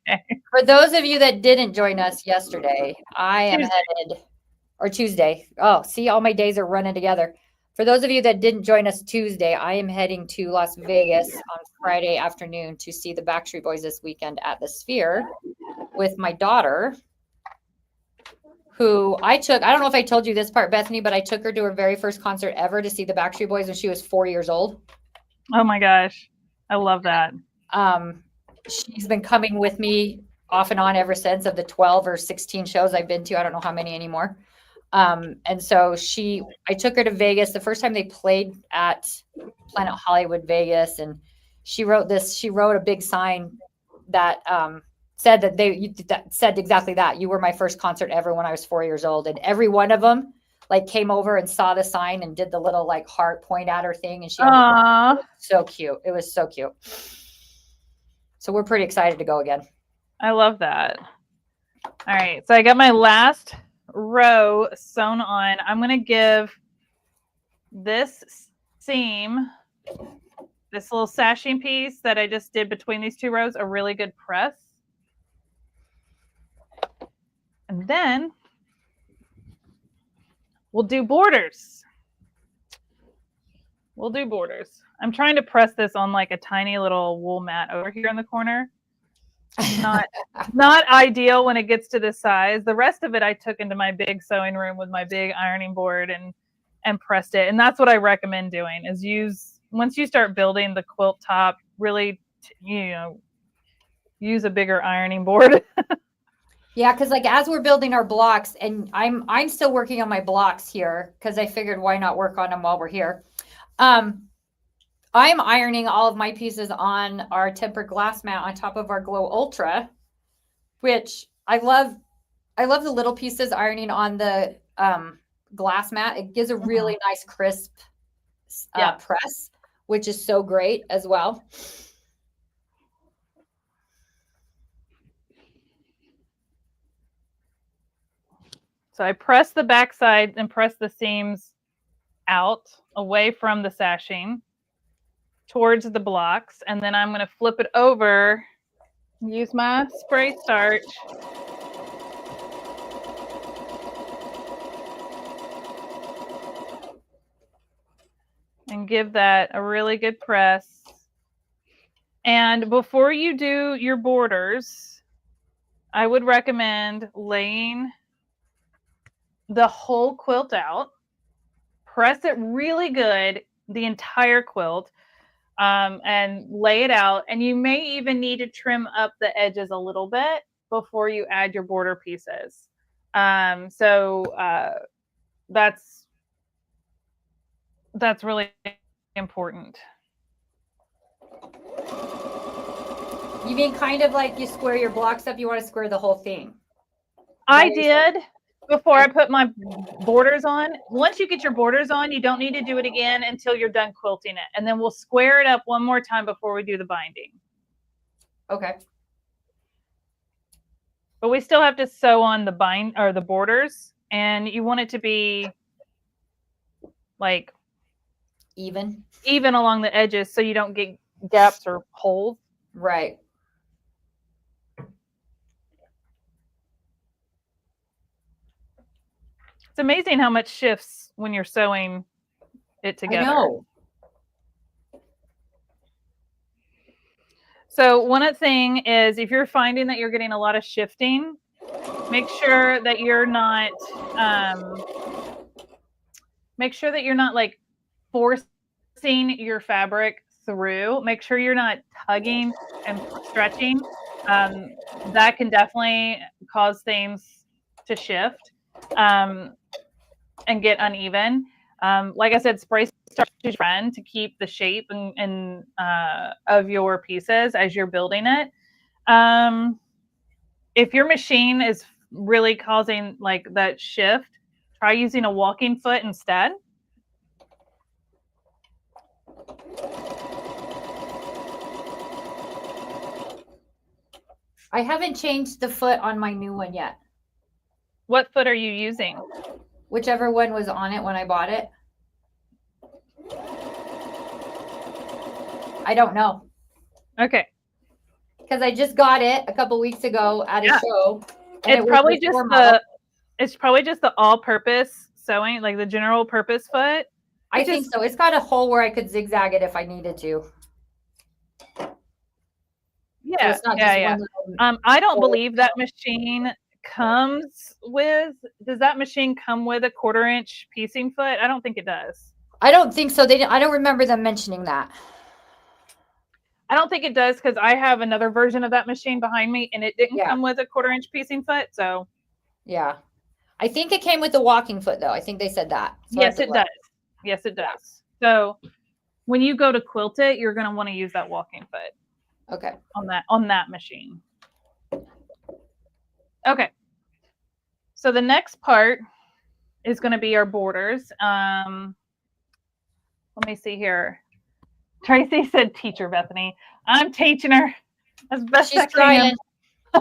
S1: okay.
S2: For those of you that didn't join us yesterday, I am headed, or Tuesday. Oh, see, all my days are running together. For those of you that didn't join us Tuesday, I am heading to Las Vegas on Friday afternoon to see the Backstreet Boys this weekend at the Sphere with my daughter, who I don't know if I told you this part, Bethany, but I took her to her very first concert ever to see the Backstreet Boys when she was 4 years old.
S1: Oh my gosh. I love that.
S2: She's been coming with me off and on ever since, of the 12 or 16 shows I've been to. I don't know how many anymore. And so I took her to Vegas the first time they played at Planet Hollywood Vegas. And she wrote a big sign that, said that said exactly that. You were my first concert ever when I was 4 years old. And every one of them came over and saw the sign and did the little heart point at her thing. And she, so cute. It was so cute. So we're pretty excited to go again.
S1: I love that. All right. So I got my last row sewn on. I'm going to give this seam, this little sashing piece that I just did between these 2 rows, a really good press. And then we'll do borders. I'm trying to press this on a tiny little wool mat over here in the corner. Not ideal when it gets to this size. The rest of it I took into my big sewing room with my big ironing board and pressed it. And that's what I recommend doing, is once you start building the quilt top, really, use a bigger ironing board.
S2: Yeah, because as we're building our blocks, and I'm still working on my blocks here, because I figured why not work on them while we're here. I'm ironing all of my pieces on our tempered glass mat on top of our Glow Ultra, which I love. I love the little pieces ironing on the glass mat. It gives a really nice crisp press, which is so great as well.
S1: So I press the back side and press the seams out away from the sashing towards the blocks. And then I'm going to flip it over, use my spray starch. And give that a really good press. And before you do your borders, I would recommend laying the whole quilt out. Press it really good, the entire quilt, and lay it out. And you may even need to trim up the edges a little bit before you add your border pieces. So that's really important.
S2: You mean kind of like you square your blocks up, you want to square the whole thing?
S1: I did before I put my borders on. Once you get your borders on, you don't need to do it again until you're done quilting it. And then we'll square it up one more time before we do the binding.
S2: Okay.
S1: But we still have to sew on the borders, and you want it to be like
S2: even
S1: along the edges so you don't get gaps or holes.
S2: Right.
S1: It's amazing how much shifts when you're sewing it together.
S2: I know.
S1: So one thing is, if you're finding that you're getting a lot of shifting, make sure that you're not like forcing your fabric through. Make sure you're not tugging and stretching. That can definitely cause things to shift and get uneven. Like I said, spray starch is your friend to keep the shape and of your pieces as you're building it. If your machine is really causing like that shift, try using a walking foot instead.
S2: I haven't changed the foot on my new one yet.
S1: What foot are you using?
S2: Whichever one was on it when I bought it. I don't know.
S1: Okay.
S2: Because I just got it a couple weeks ago at a show.
S1: It's probably just the all-purpose sewing, like the general purpose foot.
S2: I think so. It's got a hole where I could zigzag it if I needed to.
S1: Yeah,
S2: so
S1: I don't believe that machine comes with. Does that machine come with a 1/4-inch piecing foot? I don't think it does.
S2: I don't think so. I don't remember them mentioning that.
S1: I don't think it does, because I have another version of that machine behind me, and it didn't come with a 1/4-inch piecing foot. So,
S2: yeah, I think it came with the walking foot, though. I think they said that.
S1: So yes, it does. Yes, it does. So, when you go to quilt it, you're going to want to use that walking foot.
S2: Okay.
S1: On that machine. Okay. So the next part is going to be our borders. Let me see here. Tracy said, "Teacher Bethany." I'm teaching her as best I can.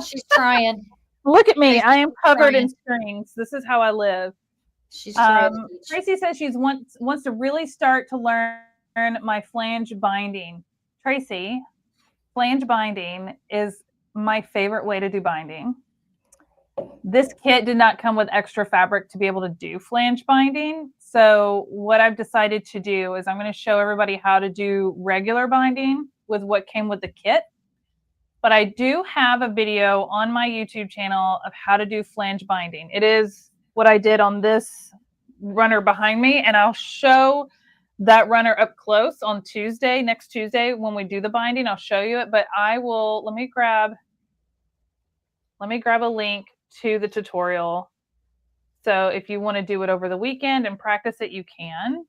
S2: She's trying.
S1: Look at me. I am covered in strings. This is how I live.
S2: She's trying.
S1: Tracy says she wants to really start to learn my flange binding. Tracy, flange binding is my favorite way to do binding. This kit did not come with extra fabric to be able to do flange binding. So what I've decided to do is I'm going to show everybody how to do regular binding with what came with the kit. But I do have a video on my YouTube channel of how to do flange binding. It is what I did on this runner behind me, and I'll show that runner up close on Tuesday, next Tuesday, when we do the binding. I'll show you it, but I will, let me grab a link to the tutorial. So if you want to do it over the weekend and practice it, you can.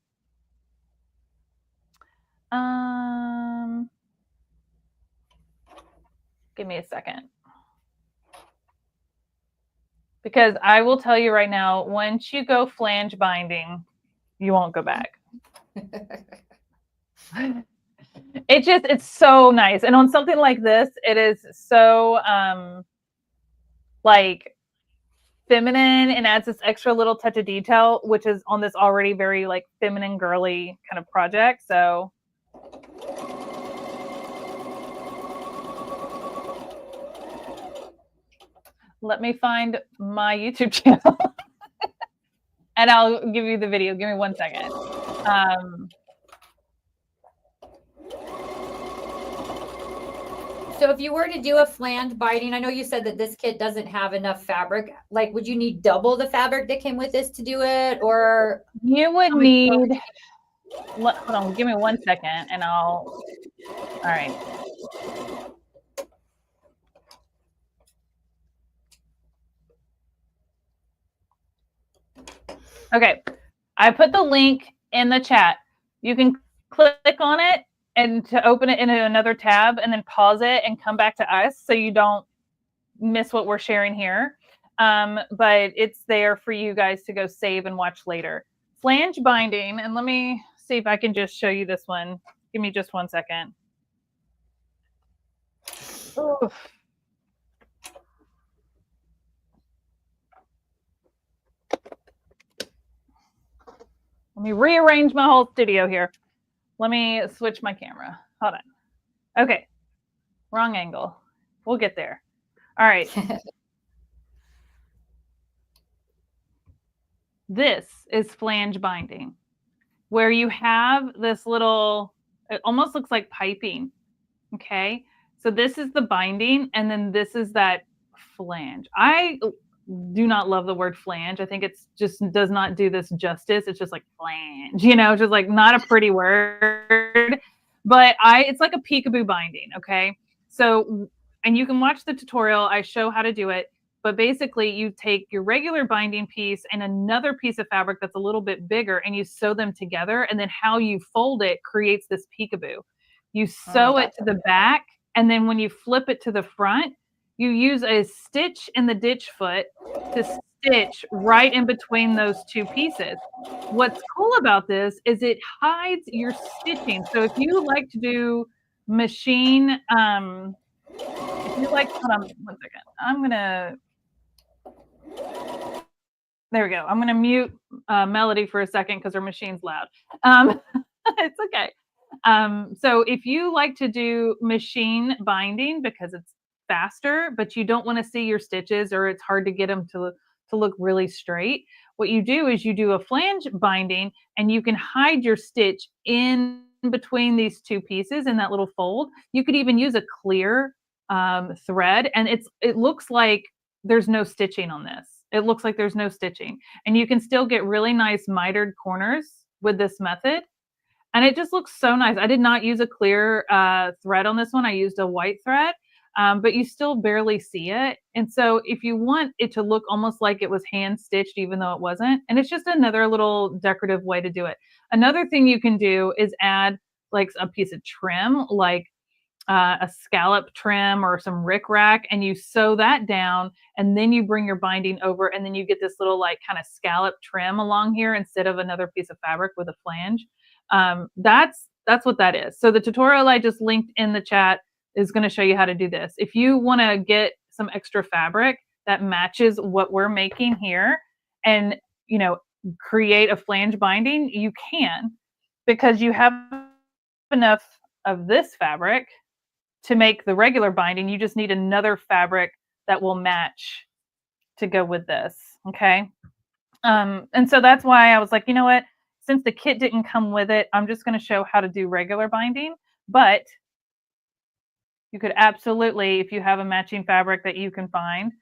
S1: Give me a second. Because I will tell you right now, once you go flange binding, you won't go back. It's so nice. And on something like this, it is so like feminine and adds this extra little touch of detail, which is on this already very like feminine, girly kind of project. So let me find my YouTube channel and I'll give you the video. Give me 1 second.
S2: So if you were to do a flange binding, I know you said that this kit doesn't have enough fabric. Like, would you need double the fabric that came with this to do it? Or
S1: you would need, hold on, give me 1 second and all right. Okay. I put the link in the chat. You can click on it and to open it into another tab and then pause it and come back to us so you don't miss what we're sharing here. But it's there for you guys to go save and watch later. Flange binding, and let me see if I can just show you this one. Give me just 1 second. Oof. Let me rearrange my whole studio here. Let me switch my camera. Hold on. Okay. Wrong angle. We'll get there. All right. This is flange binding, where you have this little, it almost looks like piping. Okay. So this is the binding, and then this is that flange. I do not love the word flange. I think it's just does not do this justice. It's just like flange, just like not a pretty word. But it's like a peekaboo binding. Okay. So, and you can watch the tutorial. I show how to do it. But basically, you take your regular binding piece and another piece of fabric that's a little bit bigger, and you sew them together. And then how you fold it creates this peekaboo. You sew it to the back, and then when you flip it to the front, you use a stitch in the ditch foot to stitch right in between those two pieces. What's cool about this is it hides your stitching. So if you like to do machine, if you like, hold on 1 second. I'm going to, there we go. I'm going to mute Melody for a second because her machine's loud. It's okay. So if you like to do machine binding because it's faster, but you don't want to see your stitches or it's hard to get them to look really straight, what you do is you do a flange binding and you can hide your stitch in between these two pieces in that little fold. You could even use a clear thread, and it looks like there's no stitching on this. It looks like there's no stitching, and you can still get really nice mitered corners with this method. And it just looks so nice. I did not use a clear thread on this one. I used a white thread, but you still barely see it. And so if you want it to look almost like it was hand stitched, even though it wasn't, and it's just another little decorative way to do it. Another thing you can do is add like a piece of trim, like a scallop trim or some rickrack, and you sew that down, and then you bring your binding over, and then you get this little like kind of scallop trim along here instead of another piece of fabric with a flange. That's what that is. So the tutorial I just linked in the chat is going to show you how to do this. If you want to get some extra fabric that matches what we're making here and create a flange binding, you can, because you have enough of this fabric to make the regular binding. You just need another fabric that will match to go with this. Okay. And so that's why I was like, you know what, since the kit didn't come with it, I'm just going to show how to do regular binding. But you could absolutely, if you have a matching fabric that you can find,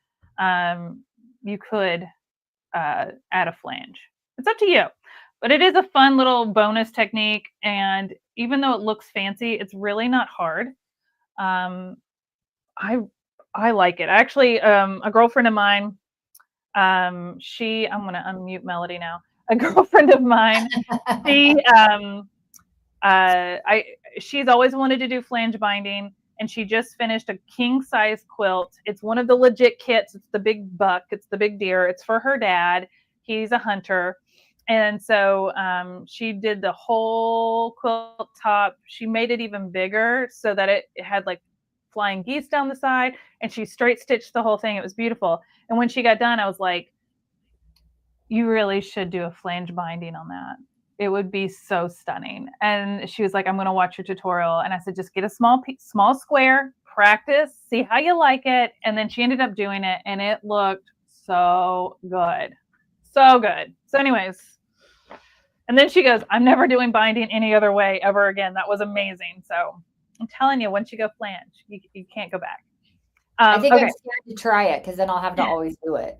S1: you could add a flange. It's up to you. But it is a fun little bonus technique. And even though it looks fancy, it's really not hard. I like it. Actually, a girlfriend of mine, I'm going to unmute Melody now. A girlfriend of mine, she's always wanted to do flange binding, and she just finished a king size quilt. It's one of the legit kits. It's the big buck. It's the big deer. It's for her dad. He's a hunter. And so she did the whole quilt top. She made it even bigger so that it had like flying geese down the side, and she straight stitched the whole thing. It was beautiful. And when she got done, I was like, you really should do a flange binding on that. It would be so stunning. And she was like, I'm going to watch your tutorial. And I said, just get a small square, practice, see how you like it. And then she ended up doing it, and it looked so good. So good. So anyways, and then she goes, I'm never doing binding any other way ever again. That was amazing. So I'm telling you, once you go flange, you can't go back.
S2: I think I'm scared to try it because then I'll have to always do it.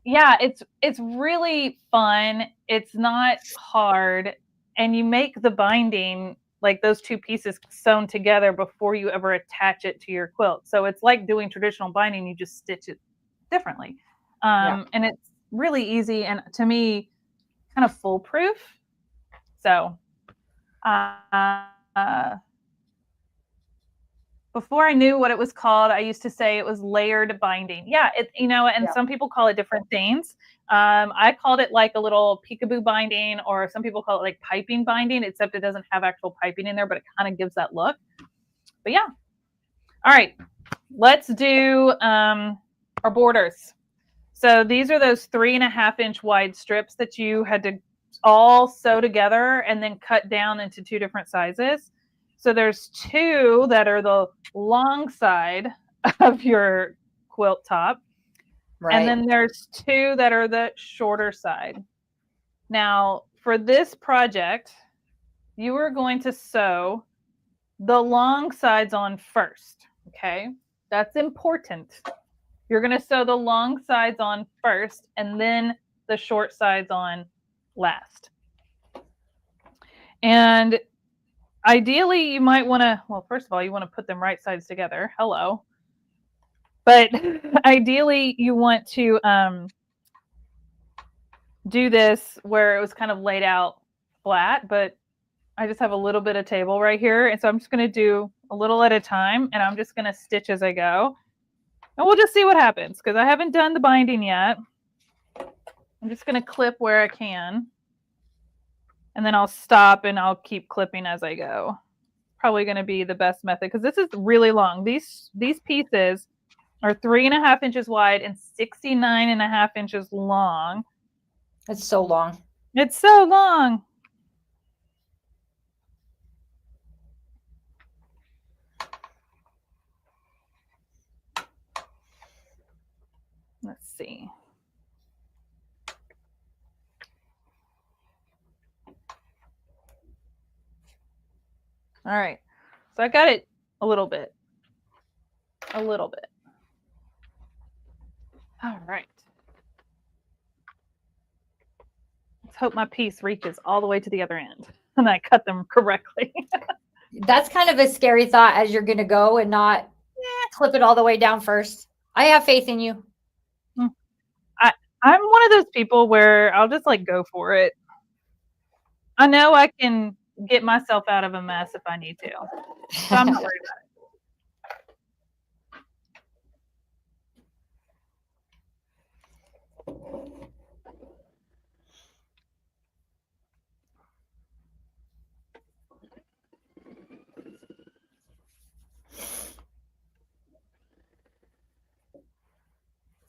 S1: Yeah, it's really fun. It's not hard, and you make the binding like those two pieces sewn together before you ever attach it to your quilt. So it's like doing traditional binding. You just stitch it differently, and it's really easy. And to me, kind of foolproof. So, before I knew what it was called, I used to say it was layered binding. Yeah, and some people call it different things. I called it like a little peekaboo binding, or some people call it like piping binding, except it doesn't have actual piping in there, but it kind of gives that look. But yeah. All right, let's do our borders. So these are those 3.5-inch wide strips that you had to all sew together and then cut down into 2 different sizes. So there's 2 that are the long side of your quilt top. Right. And then there's 2 that are the shorter side. Now, for this project, you are going to sew the long sides on first, okay? That's important. You're going to sew the long sides on first and then the short sides on last. And ideally, you might want to, well, first of all, you want to put them right sides together. Hello. But ideally, you want to do this where it was kind of laid out flat, but I just have a little bit of table right here. And so I'm just going to do a little at a time, and I'm just going to stitch as I go. And we'll just see what happens because I haven't done the binding yet. I'm just going to clip where I can. And then I'll stop and I'll keep clipping as I go. Probably going to be the best method because this is really long. These pieces are 3.5 inches wide and 69.5 inches long.
S2: It's so long.
S1: It's so long. Let's see. All right. So I got it a little bit. A little bit. All right. Let's hope my piece reaches all the way to the other end and I cut them correctly.
S2: That's kind of a scary thought as you're going to go and not clip it all the way down first. I have faith in you.
S1: I'm one of those people where I'll just like go for it. I know I can get myself out of a mess if I need to. So I'm not worried about it.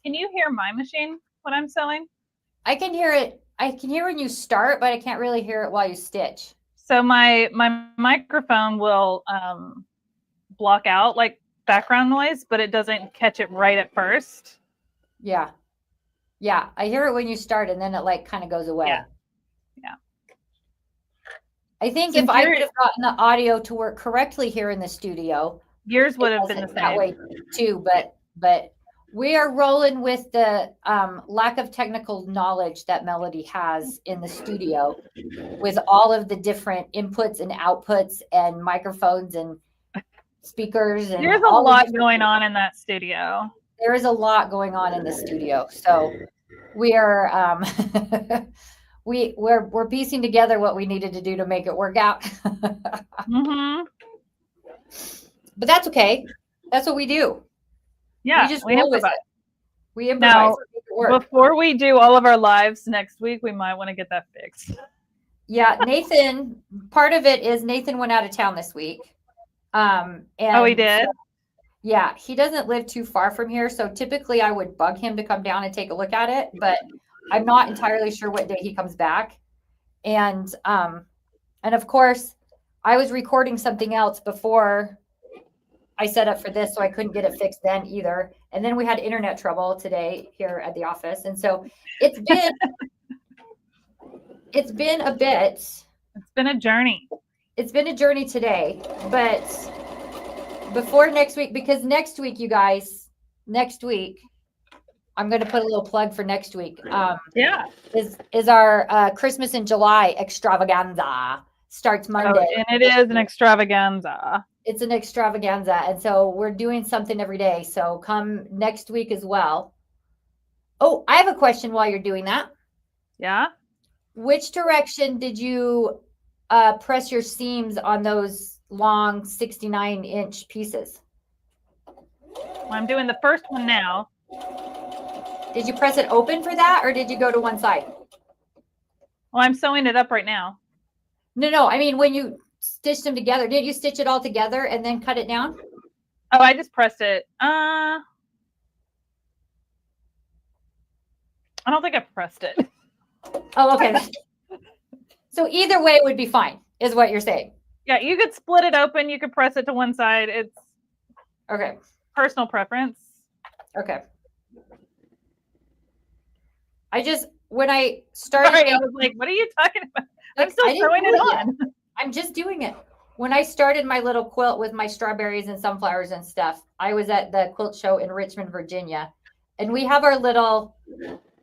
S1: Can you hear my machine when I'm sewing?
S2: I can hear it. I can hear when you start, but I can't really hear it while you stitch.
S1: So my microphone will block out like background noise, but it doesn't catch it right at first.
S2: Yeah. Yeah. I hear it when you start and then it like kind of goes away.
S1: Yeah.
S2: I think if I could have gotten the audio to work correctly here in the studio,
S1: yours would have been the same.
S2: That way too, but we are rolling with the lack of technical knowledge that Melody has in the studio with all of the different inputs and outputs and microphones and speakers. And
S1: there's a lot going on in that studio.
S2: There is a lot going on in the studio. So we are we're piecing together what we needed to do to make it work out.
S1: Mm-hmm.
S2: But that's okay. That's what we do.
S1: Yeah,
S2: we improvise. We improvise.
S1: Now, before we do all of our lives next week, we might want to get that fixed.
S2: Yeah, Nathan, part of it is Nathan went out of town this week. And
S1: he did?
S2: Yeah, he doesn't live too far from here. So typically I would bug him to come down and take a look at it, but I'm not entirely sure what day he comes back. And of course, I was recording something else before I set up for this, so I couldn't get it fixed then either. And then we had internet trouble today here at the office. And so it's been a bit.
S1: It's been a journey.
S2: It's been a journey today, but before next week, because next week, you guys, I'm going to put a little plug for next week. Is our Christmas in July extravaganza. Starts Monday.
S1: And it is an extravaganza.
S2: It's an extravaganza. And so we're doing something every day. So come next week as well. Oh, I have a question while you're doing that.
S1: Yeah.
S2: Which direction did you press your seams on those long 69-inch pieces?
S1: Well, I'm doing the first one now.
S2: Did you press it open for that, or did you go to one side?
S1: Well, I'm sewing it up right now.
S2: No. I mean, when you stitched them together, did you stitch it all together and then cut it down?
S1: Oh, I just pressed it. I don't think I pressed it.
S2: Oh, okay. So either way would be fine, is what you're saying.
S1: Yeah, you could split it open. You could press it to one side. It's
S2: okay.
S1: Personal preference.
S2: Okay. When I started,
S1: sorry, I was like, what are you talking about? I'm still throwing it on.
S2: I'm just doing it. When I started my little quilt with my strawberries and sunflowers and stuff, I was at the quilt show in Richmond, Virginia. And we have our little,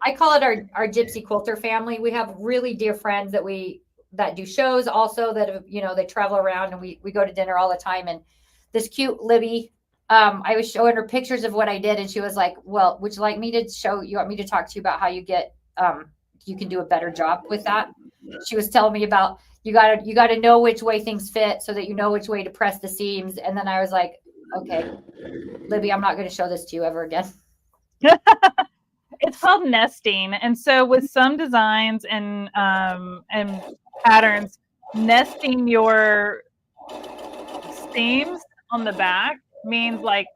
S2: I call it our gypsy quilter family. We have really dear friends that do shows also that, they travel around, and we go to dinner all the time. And this cute Libby, I was showing her pictures of what I did, and she was like, well, would you like me to you want me to talk to you about how you get, you can do a better job with that? She was telling me about, you got to know which way things fit so that you know which way to press the seams. And then I was like, okay, Libby, I'm not going to show this to you ever again.
S1: It's called nesting. And so with some designs and patterns, nesting your seams on the back means like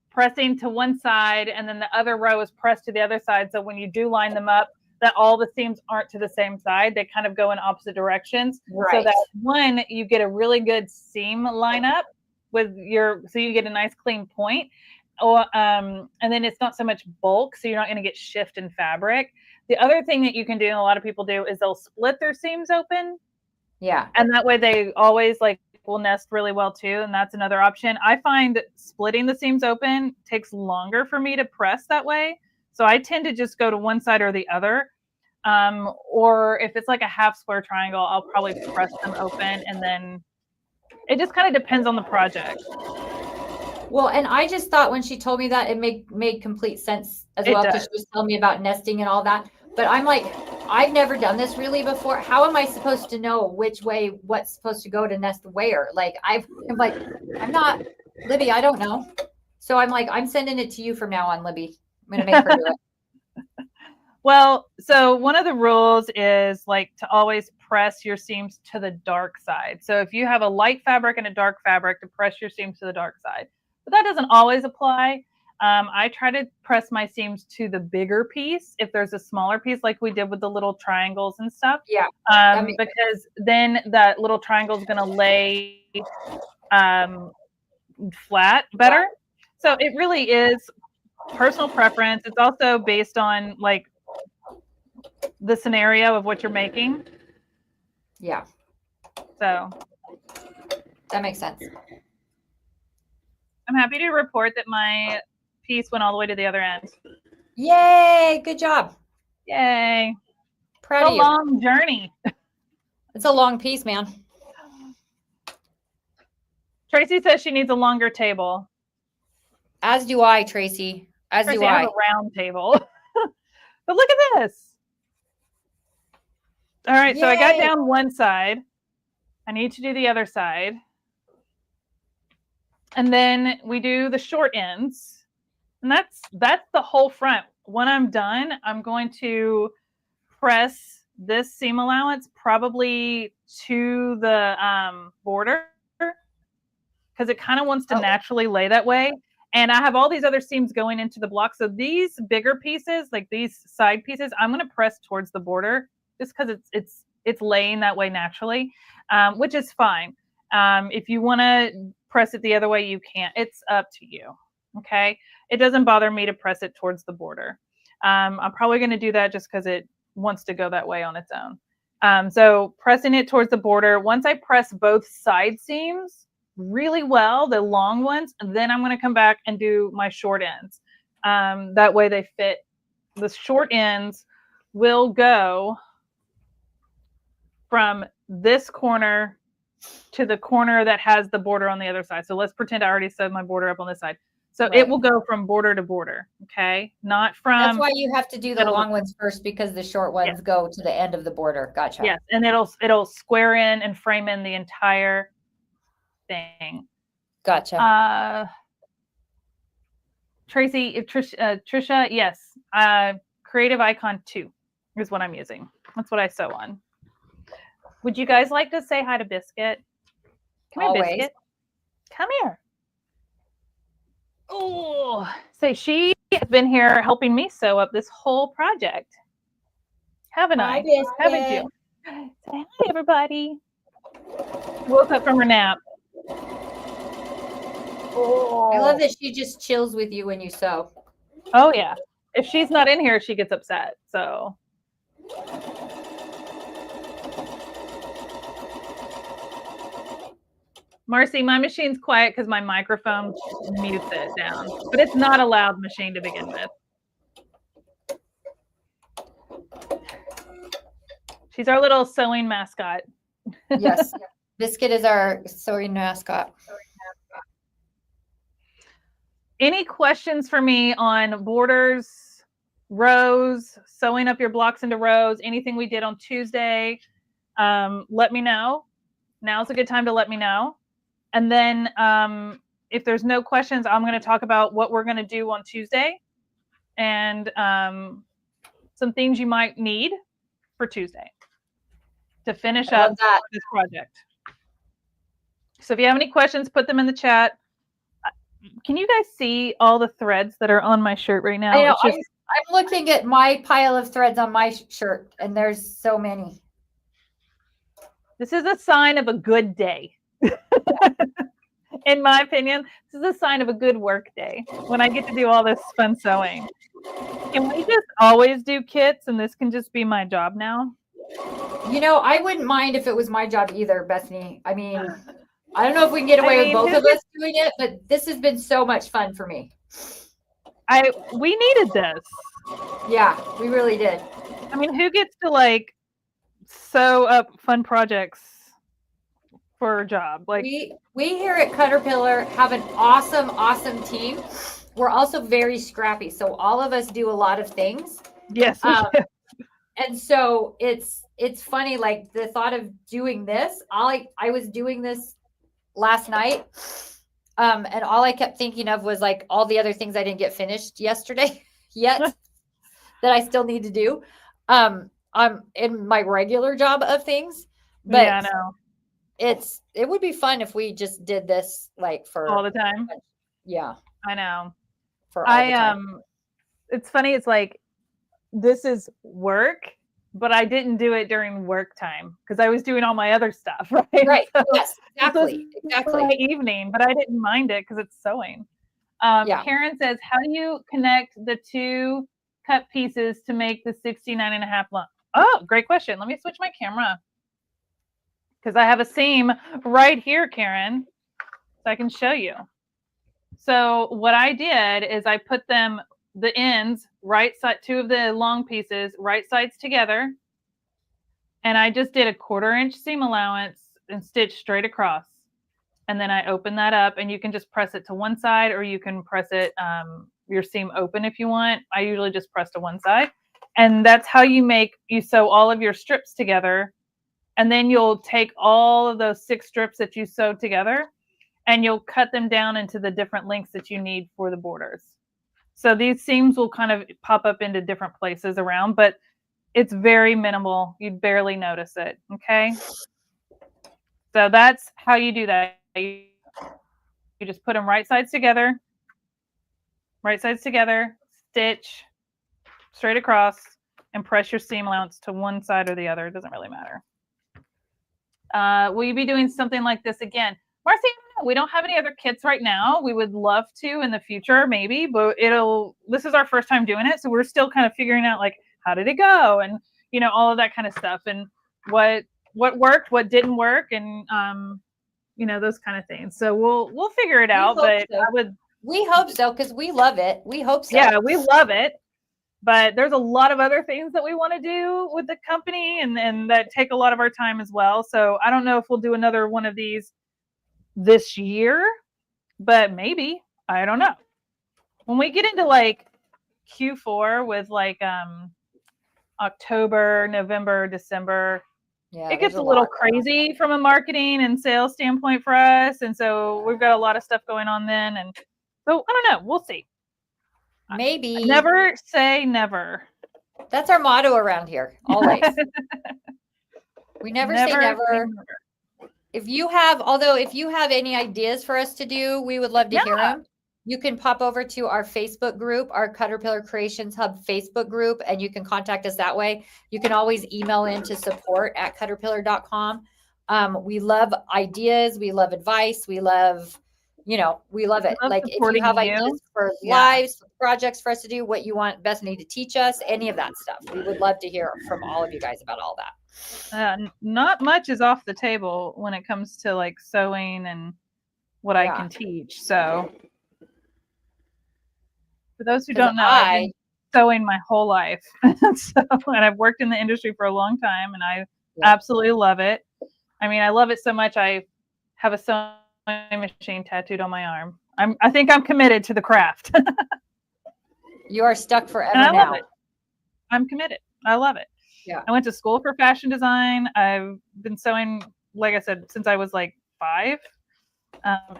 S1: pressing to one side and then the other row is pressed to the other side. So when you do line them up, that all the seams aren't to the same side. They kind of go in opposite directions.
S2: Right.
S1: So that one, you get a really good seam lineup so you get a nice clean point. And then it's not so much bulk, so you're not going to get shift in fabric. The other thing that you can do, and a lot of people do, is they'll split their seams open.
S2: Yeah.
S1: And that way they always will nest really well too. And that's another option. I find splitting the seams open takes longer for me to press that way. So I tend to just go to one side or the other. Or if it's like a half square triangle, I'll probably press them open, and then it just kind of depends on the project.
S2: Well, and I just thought when she told me that, it made complete sense as well, because she was telling me about nesting and all that. But I'm like, I've never done this really before. How am I supposed to know which way what's supposed to go to nest where? I'm not, Libby, I don't know. So I'm like, I'm sending it to you from now on, Libby. I'm going to make her do it.
S1: Well, so one of the rules is to always press your seams to the dark side. So if you have a light fabric and a dark fabric, to press your seams to the dark side. But that doesn't always apply. I try to press my seams to the bigger piece if there's a smaller piece, like we did with the little triangles and stuff.
S2: Yeah.
S1: Because then that little triangle is going to lay flat better. So it really is personal preference. It's also based on the scenario of what you're making.
S2: Yeah.
S1: So
S2: that makes sense.
S1: I'm happy to report that my piece went all the way to the other end.
S2: Yay! Good job.
S1: Yay!
S2: Proud of you.
S1: It's a long journey.
S2: It's a long piece, man.
S1: Tracy says she needs a longer table.
S2: As do I, Tracy. As do I.
S1: I have a round table. But look at this. All right, so I got down one side. I need to do the other side. And then we do the short ends. And that's the whole front. When I'm done, I'm going to press this seam allowance probably to the border, because it kind of wants to naturally lay that way. And I have all these other seams going into the block. So these bigger pieces, like these side pieces, I'm going to press towards the border just because it's laying that way naturally, which is fine. If you want to press it the other way, you can. It's up to you. Okay. It doesn't bother me to press it towards the border. I'm probably going to do that just because it wants to go that way on its own. So pressing it towards the border. Once I press both side seams really well, the long ones, then I'm going to come back and do my short ends. That way they fit. The short ends will go from this corner to the corner that has the border on the other side. So let's pretend I already sewed my border up on this side. So it will go from border to border. Okay. Not from.
S2: That's why you have to do the long ones first, because the short ones go to the end of the border. Gotcha.
S1: Yes. And it'll square in and frame in the entire thing.
S2: Gotcha.
S1: Tracy, Trisha, yes. Creative Icon 2 is what I'm using. That's what I sew on. Would you guys like to say hi to Biscuit? Come here, Biscuit. Come here. Oh, say she has been here helping me sew up this whole project. Haven't I? Haven't you? Say hi, everybody. Woke up from her nap.
S2: Oh. I love that she just chills with you when you sew.
S1: Oh, yeah. If she's not in here, she gets upset. So. Marcy, my machine's quiet because my microphone mutes it down. But it's not a loud machine to begin with. She's our little sewing mascot.
S2: Yes. Biscuit is our sewing mascot.
S1: Any questions for me on borders, rows, sewing up your blocks into rows, anything we did on Tuesday? Let me know. Now's a good time to let me know. And then if there's no questions, I'm going to talk about what we're going to do on Tuesday and some things you might need for Tuesday to finish up this project. So if you have any questions, put them in the chat. Can you guys see all the threads that are on my shirt right now?
S2: I know. I'm looking at my pile of threads on my shirt, and there's so many.
S1: This is a sign of a good day. In my opinion, this is a sign of a good work day when I get to do all this fun sewing. Can we just always do kits and this can just be my job now?
S2: You know, I wouldn't mind if it was my job either, Bethany. I mean, I don't know if we can get away with both of us doing it, but this has been so much fun for me.
S1: We needed this.
S2: Yeah, we really did.
S1: I mean, who gets to like sew up fun projects for a job? Like
S2: we here at Caterpillar have an awesome team. We're also very scrappy, so all of us do a lot of things.
S1: Yes.
S2: And so it's funny, like the thought of doing this. I was doing this last night, and all I kept thinking of was like all the other things I didn't get finished yesterday yet that I still need to do. I'm in my regular job of things, but
S1: yeah, I know.
S2: It would be fun if we just did this like for
S1: all the time.
S2: Yeah,
S1: I know.
S2: For all the time.
S1: It's funny. It's like this is work, but I didn't do it during work time because I was doing all my other stuff. Right.
S2: Right.
S1: So
S2: yes. Exactly.
S1: My evening, but I didn't mind it because it's sewing. Karen says, "How do you connect the two cut pieces to make the 69.5 long?" Oh, great question. Let me switch my camera. Because I have a seam right here, Karen, so I can show you. So what I did is I put the ends, right side, two of the long pieces, right sides together. And I just did a 1/4 inch seam allowance and stitched straight across. And then I open that up and you can just press it to one side or you can press it, your seam open if you want. I usually just press to one side. And that's how you sew all of your strips together. And then you'll take all of those 6 strips that you sewed together and you'll cut them down into the different lengths that you need for the borders. So these seams will kind of pop up into different places around, but it's very minimal. You'd barely notice it. Okay. So that's how you do that. You just put them right sides together, stitch straight across and press your seam allowance to one side or the other. It doesn't really matter. Will you be doing something like this again? Marcy, we don't have any other kits right now. We would love to in the future, maybe, but this is our first time doing it. So we're still kind of figuring out like, how did it go? And, all of that kind of stuff and what worked, what didn't work. And, those kind of things. So we'll figure it out, but
S2: we hope so. Cause we love it. We hope so.
S1: Yeah, we love it. But there's a lot of other things that we want to do with the company and that take a lot of our time as well. So I don't know if we'll do another one of these this year, but maybe. I don't know. when we get into like Q4 with like October, November, December, it gets a little crazy from a marketing and sales standpoint for us. And so we've got a lot of stuff going on then. And so I don't know. We'll see.
S2: Maybe.
S1: Never say never.
S2: That's our motto around here. Always. We never say never. If you have any ideas for us to do, we would love to hear them. You can pop over to our Facebook group, our Caterpillar Creations Hub Facebook group, and you can contact us that way. You can always email into support@caterpillar.com. We love ideas. We love advice. We love it. Like if you have ideas for lives, projects for us to do, what you want Bethany to teach us, any of that stuff. We would love to hear from all of you guys about all that.
S1: Not much is off the table when it comes to like sewing and what I can teach. So for those who don't know, I've been sewing my whole life. And I've worked in the industry for a long time, and I absolutely love it. I mean, I love it so much. I have a sewing machine tattooed on my arm. I think I'm committed to the craft.
S2: You are stuck forever
S1: and I
S2: now.
S1: love it. I'm committed. I love it.
S2: Yeah.
S1: I went to school for fashion design. I've been sewing, like I said, since I was like 5.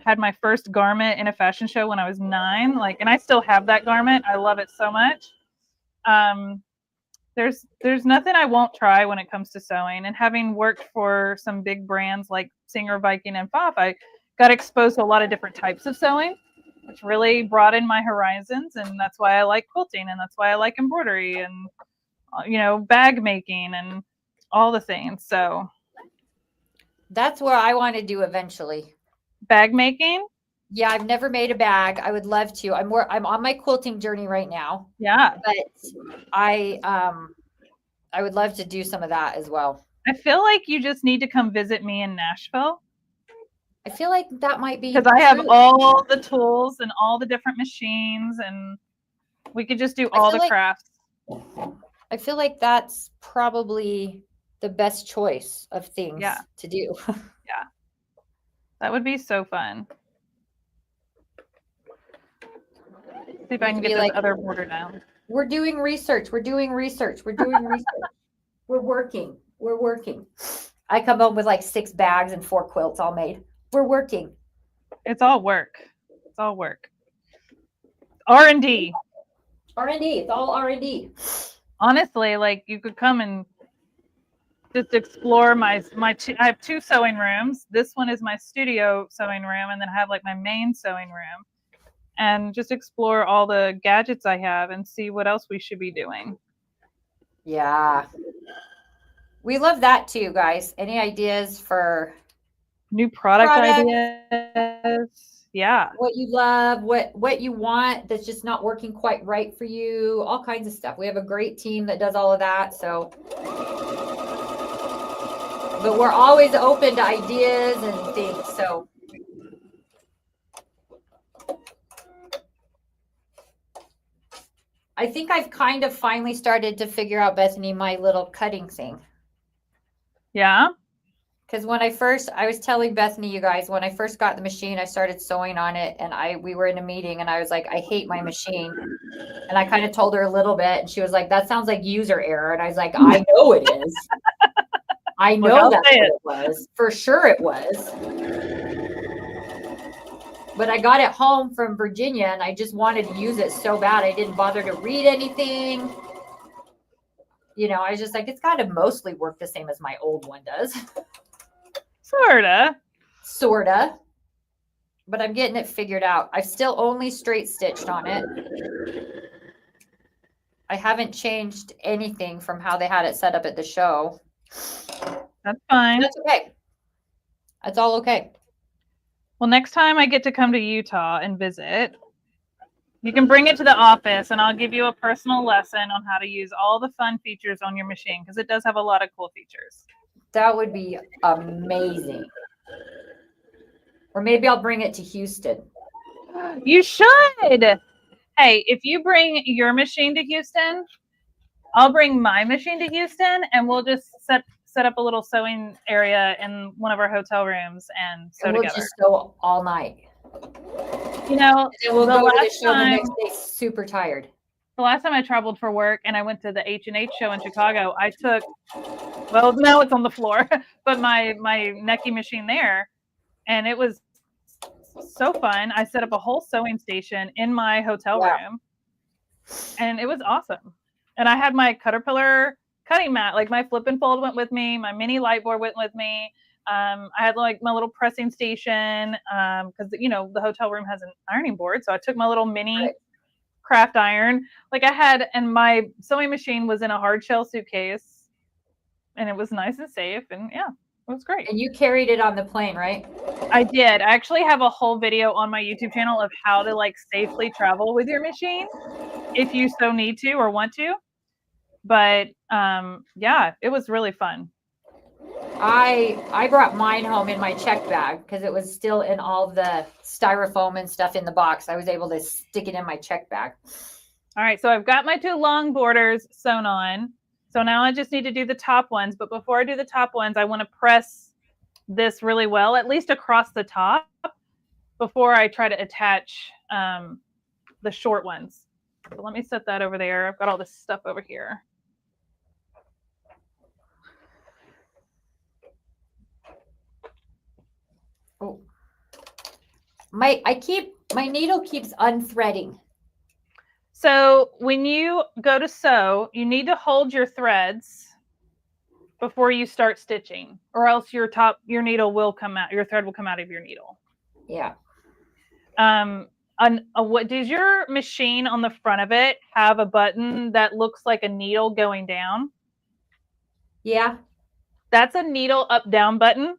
S1: Had my first garment in a fashion show when I was 9. And I still have that garment. I love it so much. There's nothing I won't try when it comes to sewing. And having worked for some big brands like Singer, Viking, and Pfaff, I got exposed to a lot of different types of sewing, which really broadened my horizons. And that's why I like quilting, and that's why I like embroidery and bag making and all the things. So
S2: that's where I want to do eventually.
S1: Bag making?
S2: Yeah, I've never made a bag. I would love to. I'm on my quilting journey right now.
S1: Yeah.
S2: But I would love to do some of that as well.
S1: I feel like you just need to come visit me in Nashville.
S2: I feel like that might be
S1: because I have all the tools and all the different machines, and we could just do all the crafts.
S2: I feel like that's probably the best choice of things to do.
S1: Yeah. That would be so fun. See if I can get this other border down.
S2: We're doing research. We're doing research. We're working. I come home with like 6 bags and 4 quilts all made. We're working.
S1: It's all work. R&D.
S2: It's all R&D.
S1: Honestly, like you could come and just explore my I have 2 sewing rooms. This one is my studio sewing room, and then I have like my main sewing room, and just explore all the gadgets I have and see what else we should be doing.
S2: Yeah. We love that too, guys. Any ideas for
S1: new product ideas? Yeah.
S2: What you love, what you want that's just not working quite right for you, all kinds of stuff. We have a great team that does all of that. So but we're always open to ideas and things. So I think I've kind of finally started to figure out, Bethany, my little cutting thing.
S1: Yeah.
S2: Because when I was telling Bethany, you guys, when I first got the machine, I started sewing on it, and we were in a meeting, and I was like, I hate my machine. And I kind of told her a little bit, and she was like, that sounds like user error. And I was like, I know it is. I know that's what it was. For sure it was. But I got it home from Virginia, and I just wanted to use it so bad. I didn't bother to read anything. I was just like, it's got to mostly work the same as my old one does. Sorta. But I'm getting it figured out. I've still only straight stitched on it. I haven't changed anything from how they had it set up at the show.
S1: That's fine.
S2: That's okay. That's all okay.
S1: Well, next time I get to come to Utah and visit, you can bring it to the office, and I'll give you a personal lesson on how to use all the fun features on your machine, because it does have a lot of cool features.
S2: That would be amazing. Or maybe I'll bring it to Houston.
S1: You should. Hey, if you bring your machine to Houston, I'll bring my machine to Houston, and we'll just set up a little sewing area in one of our hotel rooms and sew together.
S2: We'll just sew all night.
S1: You know,
S2: And we'll
S1: the
S2: go to the
S1: last
S2: show the
S1: time,
S2: next day super tired.
S1: the last time I traveled for work and I went to the H&H show in Chicago, I took, well, now it's on the floor, but my necky machine there, and it was so fun. I set up a whole sewing station in my hotel room, and it was awesome. And I had my Caterpillar cutting mat, like my flip and fold went with me, my mini light board went with me. I had like my little pressing station because you know the hotel room has an ironing board, so I took my little mini craft iron. Like I had, and my sewing machine was in a hard shell suitcase, and it was nice and safe, and yeah, it was great.
S2: And you carried it on the plane, right?
S1: I did. I actually have a whole video on my YouTube channel of how to like safely travel with your machine if you so need to or want to. But yeah, it was really fun.
S2: I brought mine home in my check bag because it was still in all the styrofoam and stuff in the box. I was able to stick it in my check bag.
S1: All right, so I've got my 2 long borders sewn on. So now I just need to do the top ones. But before I do the top ones, I want to press this really well, at least across the top, before I try to attach the short ones. So let me set that over there. I've got all this stuff over here.
S2: Oh, my needle keeps unthreading.
S1: So when you go to sew, you need to hold your threads before you start stitching, or else your needle will come out. Your thread will come out of your needle.
S2: Yeah.
S1: What does your machine on the front of it have a button that looks like a needle going down?
S2: Yeah.
S1: That's a needle up down button.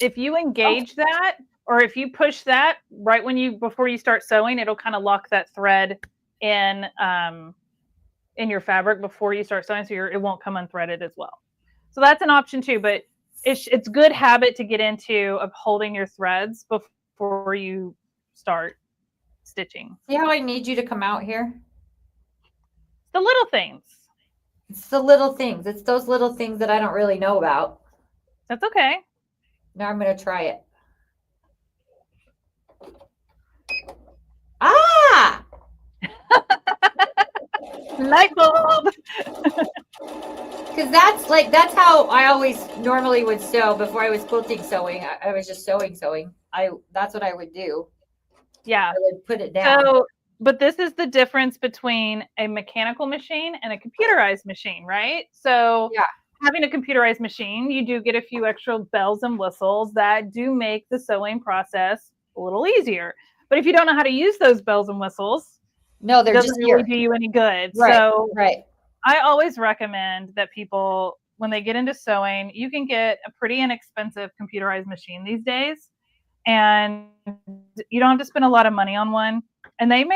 S1: If you engage that, or if you push that right before you start sewing, it'll kind of lock that thread in your fabric before you start sewing, so it won't come unthreaded as well. So that's an option too, but it's good habit to get into of holding your threads before you start stitching.
S2: See how I need you to come out here?
S1: The little things.
S2: It's the little things. It's those little things that I don't really know about.
S1: That's okay.
S2: Now I'm going to try it. Ah!
S1: Light bulb.
S2: Because that's how I always normally would sew before I was quilting sewing. I was just sewing. That's what I would do.
S1: Yeah.
S2: I would put it down.
S1: So, but this is the difference between a mechanical machine and a computerized machine, right? So
S2: yeah.
S1: Having a computerized machine, you do get a few extra bells and whistles that do make the sewing process a little easier. But if you don't know how to use those bells and whistles,
S2: no, they're
S1: it doesn't
S2: just
S1: really do you any good.
S2: Right,
S1: so
S2: right.
S1: I always recommend that people, when they get into sewing, you can get a pretty inexpensive computerized machine these days, and you don't have to spend a lot of money on one. And they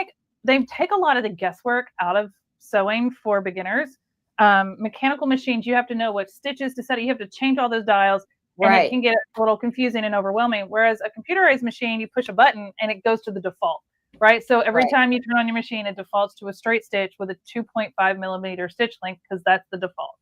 S1: take a lot of the guesswork out of sewing for beginners. Mechanical machines, you have to know what stitches to set it. You have to change all those dials, and it can get a little confusing and overwhelming. Whereas a computerized machine, you push a button and it goes to the default, right? So every time you turn on your machine, it defaults to a straight stitch with a 2.5 millimeter stitch length because that's the default.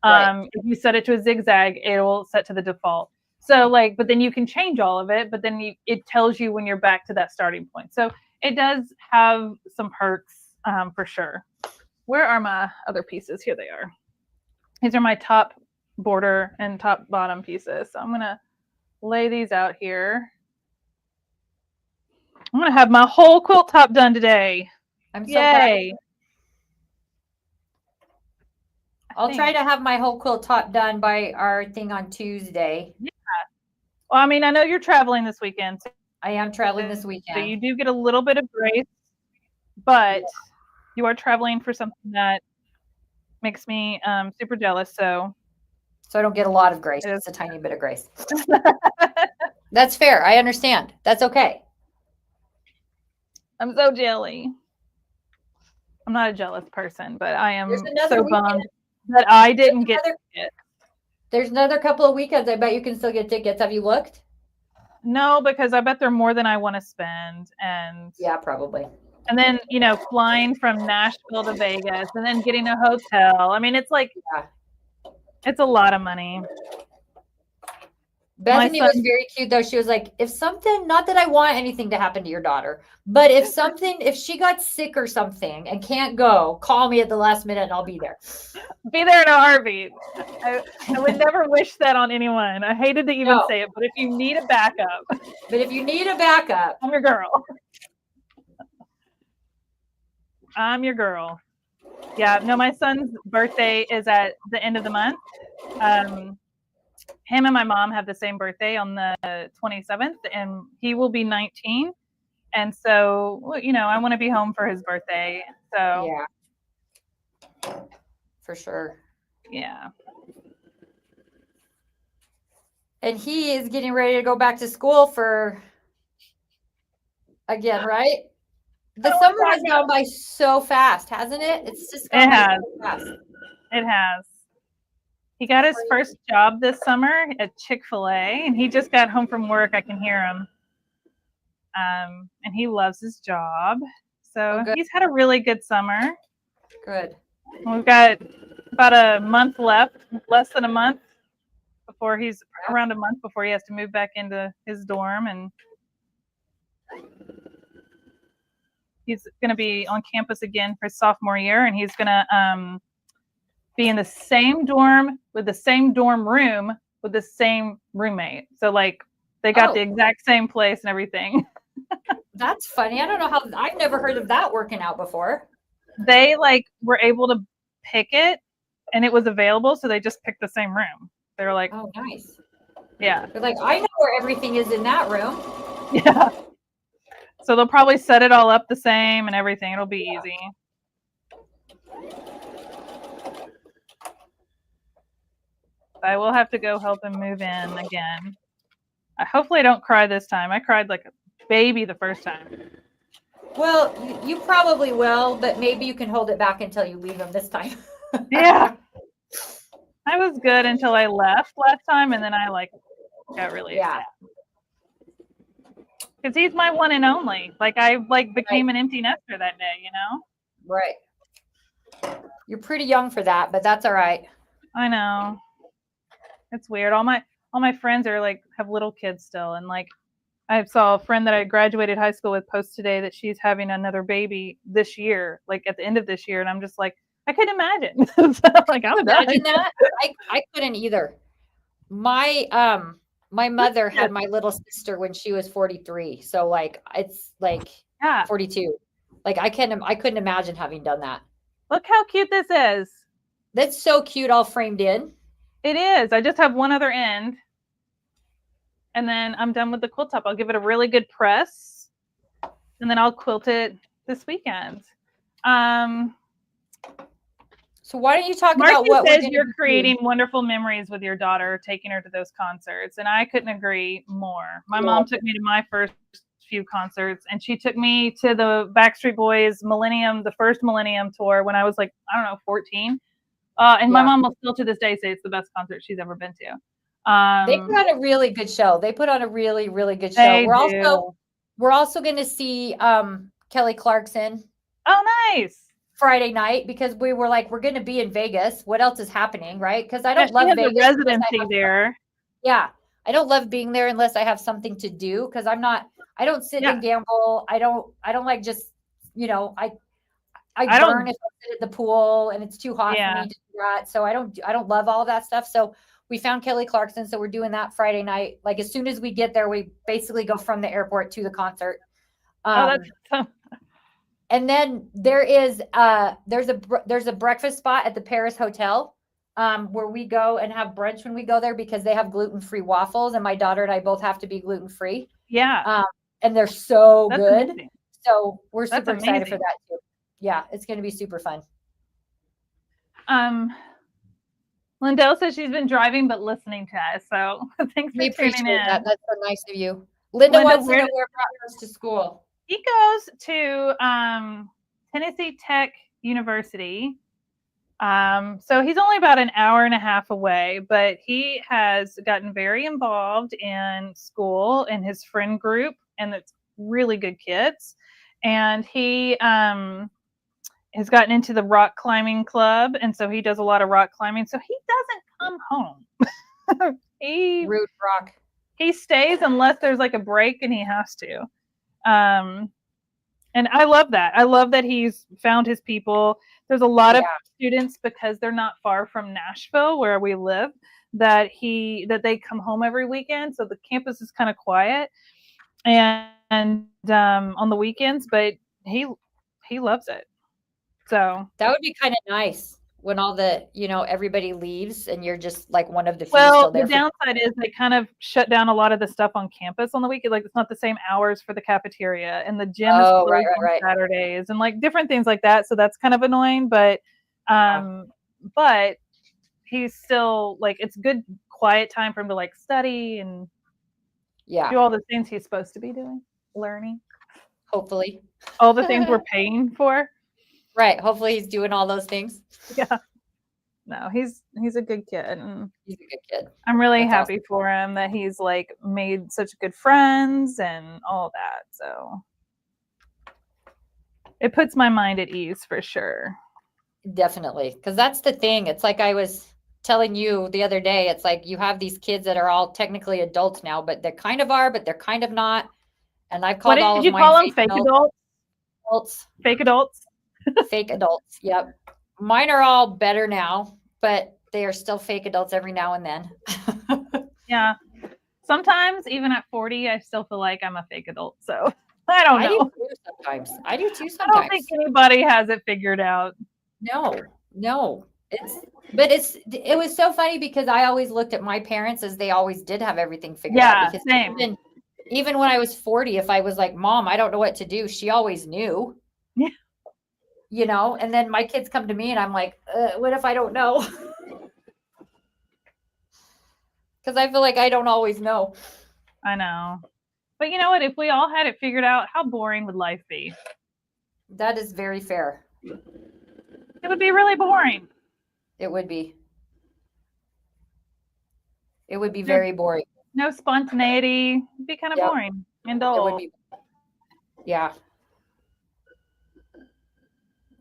S1: If you set it to a zigzag, it will set to the default. So but then you can change all of it, but then it tells you when you're back to that starting point. So it does have some perks for sure. Where are my other pieces? Here they are. These are my top border and top bottom pieces. So I'm going to lay these out here. I'm going to have my whole quilt top done today.
S2: I'm so Yay. I'll try to have my whole quilt top done by our thing on Tuesday.
S1: Yeah. Well, I mean, I know you're traveling this weekend. So
S2: I am traveling this weekend.
S1: So you do get a little bit of grace, but you are traveling for something that makes me super jealous. So
S2: I don't get a lot of grace. It's a tiny bit of grace. That's fair. I understand. That's okay.
S1: I'm so jelly. I'm not a jealous person, but I am so bummed that I didn't get tickets.
S2: There's another couple of weekends. I bet you can still get tickets. Have you looked?
S1: No, because I bet they're more than I want to spend. And
S2: yeah, probably.
S1: And then, flying from Nashville to Vegas and then getting a hotel. I mean, it's like, it's a lot of money.
S2: Bethany was very cute though. She was like, if something, not that I want anything to happen to your daughter, but if she got sick or something and can't go, call me at the last minute and I'll be there.
S1: Be there in a heartbeat. I would never wish that on anyone. I hated to even say it, but if you need a backup. I'm your girl. I'm your girl. Yeah, no, my son's birthday is at the end of the month. Him and my mom have the same birthday on the 27th, and he will be 19. And so, you know, I want to be home for his birthday. So
S2: yeah, for sure.
S1: Yeah.
S2: And he is getting ready to go back to school again, right? The summer has gone by so fast, hasn't it? It's just gone by so fast.
S1: It has. He got his first job this summer at Chick-fil-A, and he just got home from work. I can hear him. And he loves his job. So he's had a really good summer.
S2: Good.
S1: We've got about a month left, less than a month before around a month before he has to move back into his dorm, and he's going to be on campus again for his sophomore year, and he's going to be in the same dorm with the same dorm room with the same roommate. So like they got the exact same place and everything.
S2: That's funny. I don't know how, I've never heard of that working out before.
S1: They like were able to pick it and it was available. So they just picked the same room. They were like,
S2: oh, nice.
S1: Yeah.
S2: They're like, I know where everything is in that room.
S1: Yeah. So they'll probably set it all up the same and everything. It'll be easy. I will have to go help him move in again. Hopefully I don't cry this time. I cried like a baby the first time.
S2: Well, you probably will, but maybe you can hold it back until you leave him this time.
S1: Yeah. I was good until I left last time, and then I like got really sad. Because he's my one and only. Like I became an empty nester that day, you know?
S2: Right. You're pretty young for that, but that's all right.
S1: I know. It's weird. All my friends are like have little kids still, and like I saw a friend that I graduated high school with post today that she's having another baby this year, like at the end of this year, and I'm just like, I couldn't imagine. So, like, I'm
S2: imagine that. I couldn't either. My mother had my little sister when she was 43, so like it's like 42. Like I couldn't imagine having done that.
S1: Look how cute this is.
S2: That's so cute, all framed in.
S1: It is. I just have one other end. And then I'm done with the quilt top. I'll give it a really good press. And then I'll quilt it this weekend.
S2: So why don't you talk about what
S1: says you're creating wonderful memories with your daughter, taking her to those concerts. And I couldn't agree more. My mom took me to my first few concerts, and she took me to the Backstreet Boys the first Millennium tour when I was like, I don't know, 14. And my mom will still to this day say it's the best concert she's ever been to.
S2: They put on a really good show. They put on a really, really good show. We're also going to see Kelly Clarkson.
S1: Oh, nice.
S2: Friday night, because we were like, we're going to be in Vegas. What else is happening, right? Because I don't love Vegas.
S1: Residency there.
S2: Yeah, I don't love being there unless I have something to do. Because I don't sit and gamble. I don't like just, you know, I burn if I sit at the pool and it's too hot for me to do that. So I don't love all of that stuff. So we found Kelly Clarkson. So we're doing that Friday night. Like as soon as we get there, we basically go from the airport to the concert. And then there's a breakfast spot at the Paris Hotel where we go and have brunch when we go there, because they have gluten-free waffles, and my daughter and I both have to be gluten-free.
S1: Yeah.
S2: And they're so good.
S1: Amazing.
S2: So we're super excited for that too. Yeah, it's going to be super fun.
S1: Lindell says she's been driving but listening to us. So thanks for tuning in.
S2: That. That's so nice of you. Linda wants to know where Brock goes to school.
S1: He goes to Tennessee Tech University. So he's only about an hour and a half away, but he has gotten very involved in school and his friend group, and it's really good kids. And he has gotten into the rock climbing club, and so he does a lot of rock climbing. So he doesn't come home.
S2: Rude Rock.
S1: he stays unless there's like a break and he has to. And I love that. I love that he's found his people. There's a lot of students, because they're not far from Nashville where we live, that they come home every weekend. So the campus is kind of quiet and on the weekends, but he loves it. So
S2: that would be kind of nice when all the, everybody leaves and you're just like one of the few
S1: well,
S2: still there.
S1: The downside is they kind of shut down a lot of the stuff on campus on the weekend. Like it's not the same hours for the cafeteria, and the gym is closed on Saturdays, and like different things like that. So that's kind of annoying, but he's still like, it's good quiet time for him to like study and do all the things he's supposed to be doing, learning.
S2: Hopefully.
S1: All the things we're paying for.
S2: Right. Hopefully he's doing all those things.
S1: Yeah. No, he's a good kid. And
S2: he's a good kid.
S1: I'm really happy for him that he's like made such good friends and all that. So it puts my mind at ease for sure.
S2: Definitely. Because that's the thing. It's like I was telling you the other day, it's like you have these kids that are all technically adults now, but they kind of are, but they're kind of not. And I've called all of mine. What did you call them?
S1: Fake adults? Fake adults?
S2: Fake adults. Yep. Mine are all better now, but they are still fake adults every now and then.
S1: Yeah. Sometimes even at 40, I still feel like I'm a fake adult. So I don't know.
S2: I do too sometimes.
S1: I don't think anybody has it figured out.
S2: No. It was so funny because I always looked at my parents as they always did have everything figured out. Because
S1: same.
S2: Even when I was 40, if I was like, Mom, I don't know what to do, she always knew.
S1: Yeah.
S2: And then my kids come to me and I'm like, what if I don't know? Because I feel like I don't always know.
S1: I know. But you know what? If we all had it figured out, how boring would life be?
S2: That is very fair.
S1: It would be really boring.
S2: It would be. It would be very boring.
S1: No spontaneity. It'd be kind of boring and dull.
S2: It would be. Yeah.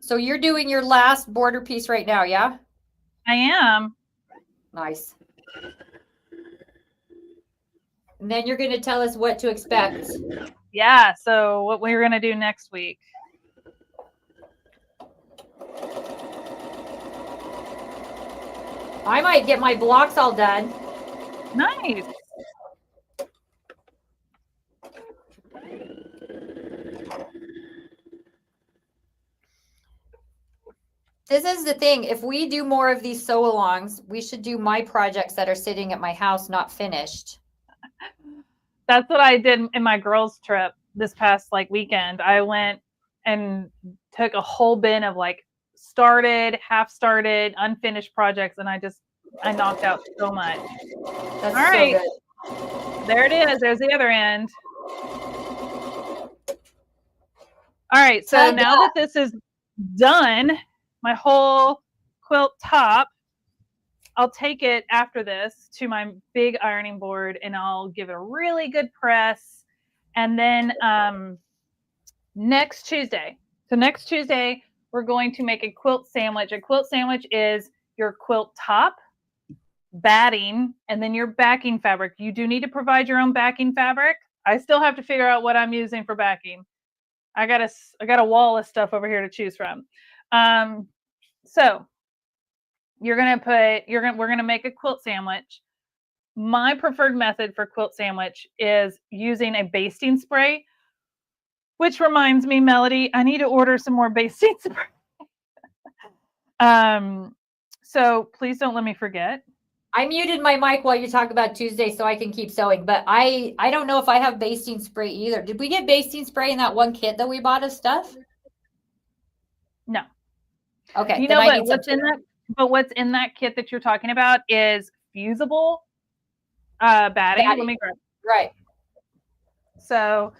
S2: So you're doing your last border piece right now, yeah?
S1: I am.
S2: Nice. And then you're going to tell us what to expect.
S1: Yeah, so what we're going to do next week.
S2: I might get my blocks all done.
S1: Nice.
S2: This is the thing. If we do more of these sew-alongs, we should do my projects that are sitting at my house not finished.
S1: That's what I did in my girls' trip this past weekend. I went and took a whole bin of started, half started, unfinished projects, and I knocked out so much.
S2: That's all right. So
S1: good. There it is. There's the other end. All right. So now that this is done, my whole quilt top, I'll take it after this to my big ironing board and I'll give it a really good press. And then next Tuesday, we're going to make a quilt sandwich. A quilt sandwich is your quilt top, batting, and then your backing fabric. You do need to provide your own backing fabric. I still have to figure out what I'm using for backing. I got a wall of stuff over here to choose from. So we're gonna make a quilt sandwich. My preferred method for quilt sandwich is using a basting spray, which reminds me, Melody, I need to order some more basting spray. So please don't let me forget.
S2: I muted my mic while you talk about Tuesday so I can keep sewing, but I don't know if I have basting spray either. Did we get basting spray in that one kit that we bought of stuff?
S1: No.
S2: Okay.
S1: You know, but what's in that kit that you're talking about is fusible batting. Let me grab.
S2: Right.
S1: So,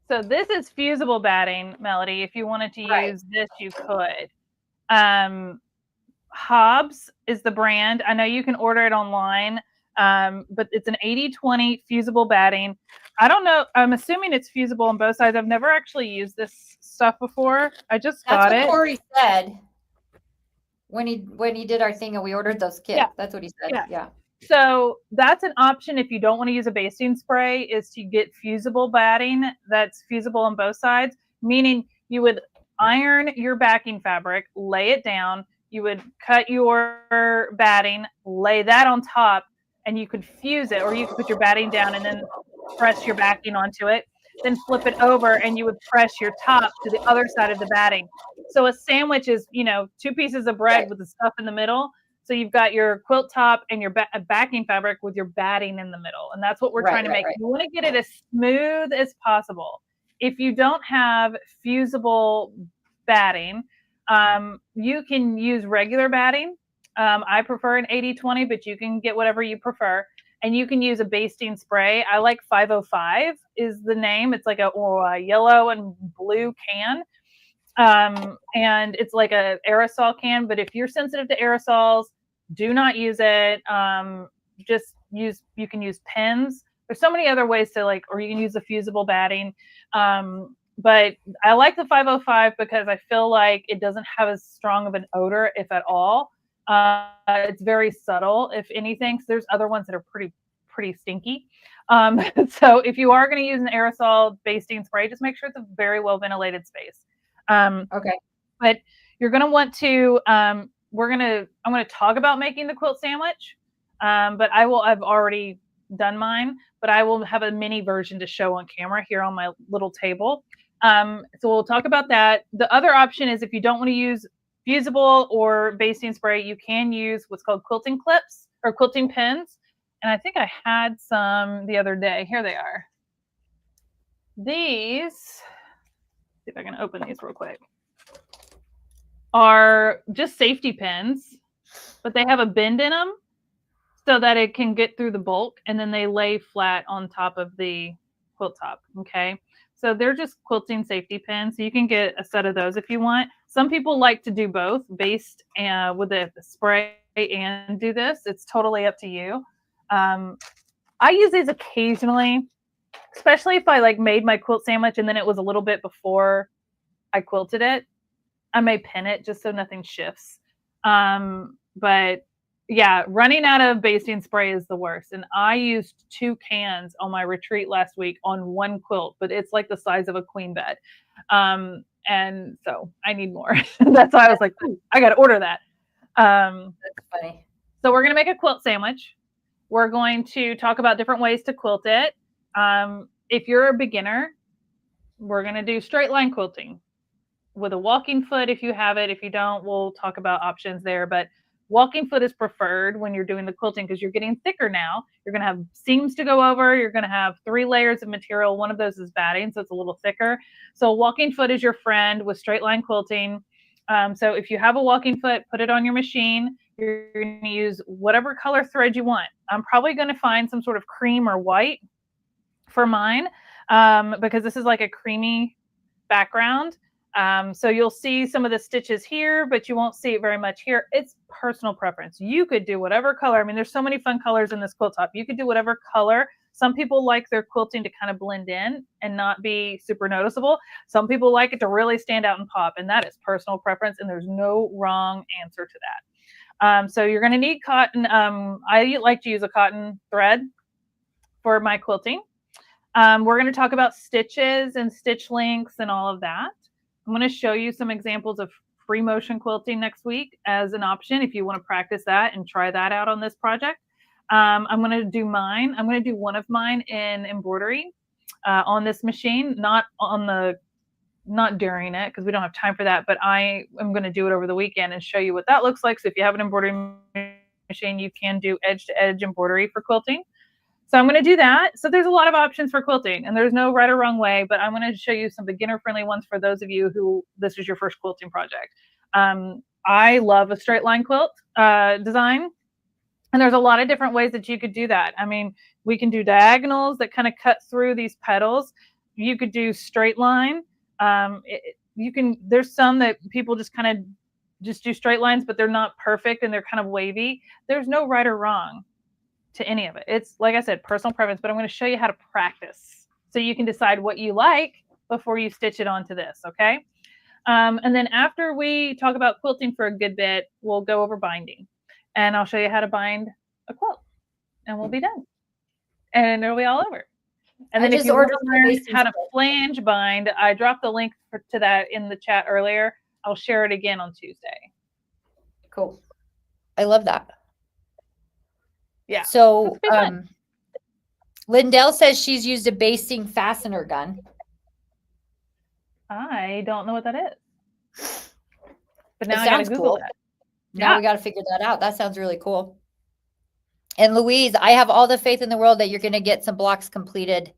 S1: So this is fusible batting, Melody. If you wanted to use this, you could. Hobbs is the brand. I know you can order it online, but it's an 80-20 fusible batting. I don't know. I'm assuming it's fusible on both sides. I've never actually used this stuff before. I just
S2: That's
S1: got
S2: what
S1: it.
S2: Corey said when he did our thing and we ordered those kits.
S1: Yeah.
S2: That's what he said. Yeah.
S1: So that's an option if you don't want to use a basting spray, is to get fusible batting that's fusible on both sides, meaning you would iron your backing fabric, lay it down, you would cut your batting, lay that on top, and you could fuse it, or you could put your batting down and then press your backing onto it, then flip it over and you would press your top to the other side of the batting. So a sandwich is, two pieces of bread with the stuff in the middle. So you've got your quilt top and your backing fabric with your batting in the middle. And that's what we're trying to make. You want to get it as smooth as possible. If you don't have fusible batting, you can use regular batting. I prefer an 80-20, but you can get whatever you prefer. And you can use a basting spray. I like 505 is the name. It's like a yellow and blue can. And it's like a aerosol can, but if you're sensitive to aerosols, do not use it. You can use pens. There's so many other ways to or you can use the fusible batting. But I like the 505 because I feel like it doesn't have as strong of an odor, if at all. It's very subtle, if anything. So there's other ones that are pretty stinky. So if you are going to use an aerosol basting spray, just make sure it's a very well ventilated space.
S2: Okay.
S1: But you're going to want to, I'm going to talk about making the quilt sandwich. But I've already done mine, but I will have a mini version to show on camera here on my little table. So we'll talk about that. The other option is if you don't want to use fusible or basting spray, you can use what's called quilting clips or quilting pins. And I think I had some the other day. Here they are. These, see if I can open these real quick, are just safety pins, but they have a bend in them so that it can get through the bulk, and then they lay flat on top of the quilt top. Okay. So they're just quilting safety pins. So you can get a set of those if you want. Some people like to do both, based with the spray and do this. It's totally up to you. I use these occasionally, especially if I made my quilt sandwich and then it was a little bit before I quilted it. I may pin it just so nothing shifts. But yeah, running out of basting spray is the worst. And I used 2 cans on my retreat last week on one quilt, but it's like the size of a queen bed. And so I need more. That's why I was like, I got to order that.
S2: That's funny.
S1: So we're going to make a quilt sandwich. We're going to talk about different ways to quilt it. If you're a beginner, we're going to do straight line quilting with a walking foot if you have it. If you don't, we'll talk about options there. But walking foot is preferred when you're doing the quilting because you're getting thicker now. You're going to have seams to go over. You're going to have 3 layers of material. One of those is batting, so it's a little thicker. So walking foot is your friend with straight line quilting. So if you have a walking foot, put it on your machine. You're going to use whatever color thread you want. I'm probably going to find some sort of cream or white for mine because this is like a creamy background. So you'll see some of the stitches here, but you won't see it very much here. It's personal preference. You could do whatever color. I mean, there's so many fun colors in this quilt top. You could do whatever color. Some people like their quilting to kind of blend in and not be super noticeable. Some people like it to really stand out and pop, and that is personal preference, and there's no wrong answer to that. So you're going to need cotton. I like to use a cotton thread for my quilting. We're going to talk about stitches and stitch lengths and all of that. I'm going to show you some examples of free motion quilting next week as an option if you want to practice that and try that out on this project. I'm going to do mine. I'm going to do one of mine in embroidery on this machine, not during it because we don't have time for that, but I am going to do it over the weekend and show you what that looks like. So if you have an embroidery machine, you can do edge to edge embroidery for quilting. So I'm going to do that. So there's a lot of options for quilting and there's no right or wrong way, but I'm going to show you some beginner friendly ones for those of you who this is your first quilting project. I love a straight line quilt design. And there's a lot of different ways that you could do that. I mean, we can do diagonals that kind of cut through these petals. You could do straight line. There's some that people just kind of just do straight lines, but they're not perfect and they're kind of wavy. There's no right or wrong to any of it. It's, like I said, personal preference, but I'm going to show you how to practice so you can decide what you like before you stitch it onto this, okay? And then after we talk about quilting for a good bit, we'll go over binding. And I'll show you how to bind a quilt. And we'll be done. And it'll be all over. And then if you want to learn how to flange bind, I dropped the link to that in the chat earlier. I'll share it again on Tuesday.
S2: Cool. I love that.
S1: Yeah.
S2: So Lindell says she's used a basting fastener gun.
S1: I don't know what that is. But now I gotta Google that.
S2: Now we got to figure that out. That sounds really cool. And Louise, I have all the faith in the world that you're going to get some blocks completed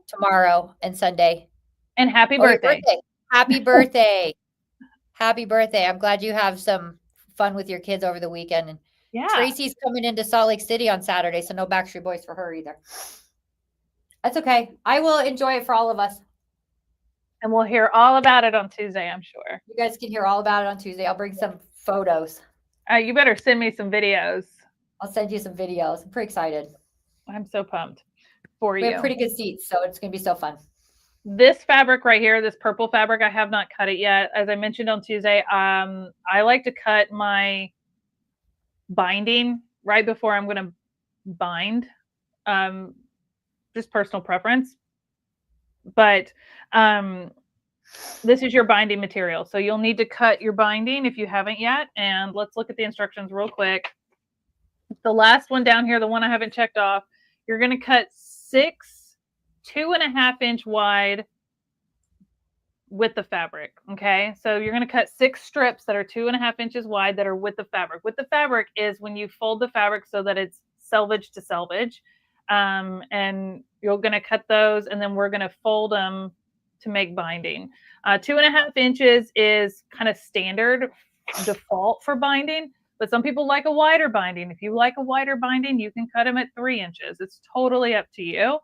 S2: tomorrow and Sunday.
S1: And happy birthday.
S2: Happy birthday. Happy birthday. I'm glad you have some fun with your kids over the weekend. And Tracy's coming into Salt Lake City on Saturday, so no Backstreet Boys for her either. That's okay. I will enjoy it for all of us.
S1: And we'll hear all about it on Tuesday, I'm sure.
S2: You guys can hear all about it on Tuesday. I'll bring some photos.
S1: You better send me some videos.
S2: I'll send you some videos. I'm pretty excited.
S1: I'm so pumped for you.
S2: We have pretty good seats, so it's going to be so fun.
S1: This fabric right here, this purple fabric, I have not cut it yet. As I mentioned on Tuesday, I like to cut my binding right before I'm going to bind. Just personal preference. But this is your binding material. So you'll need to cut your binding if you haven't yet. And let's look at the instructions real quick. The last one down here, the one I haven't checked off, you're going to cut 6 2.5-inch wide with the fabric. Okay. So you're going to cut 6 strips that are 2.5 inches wide that are with the fabric. With the fabric is when you fold the fabric so that it's selvage to selvage. And you're going to cut those and then we're going to fold them to make binding. 2.5 inches is kind of standard default for binding, but some people like a wider binding. If you like a wider binding, you can cut them at 3 inches. It's totally up to you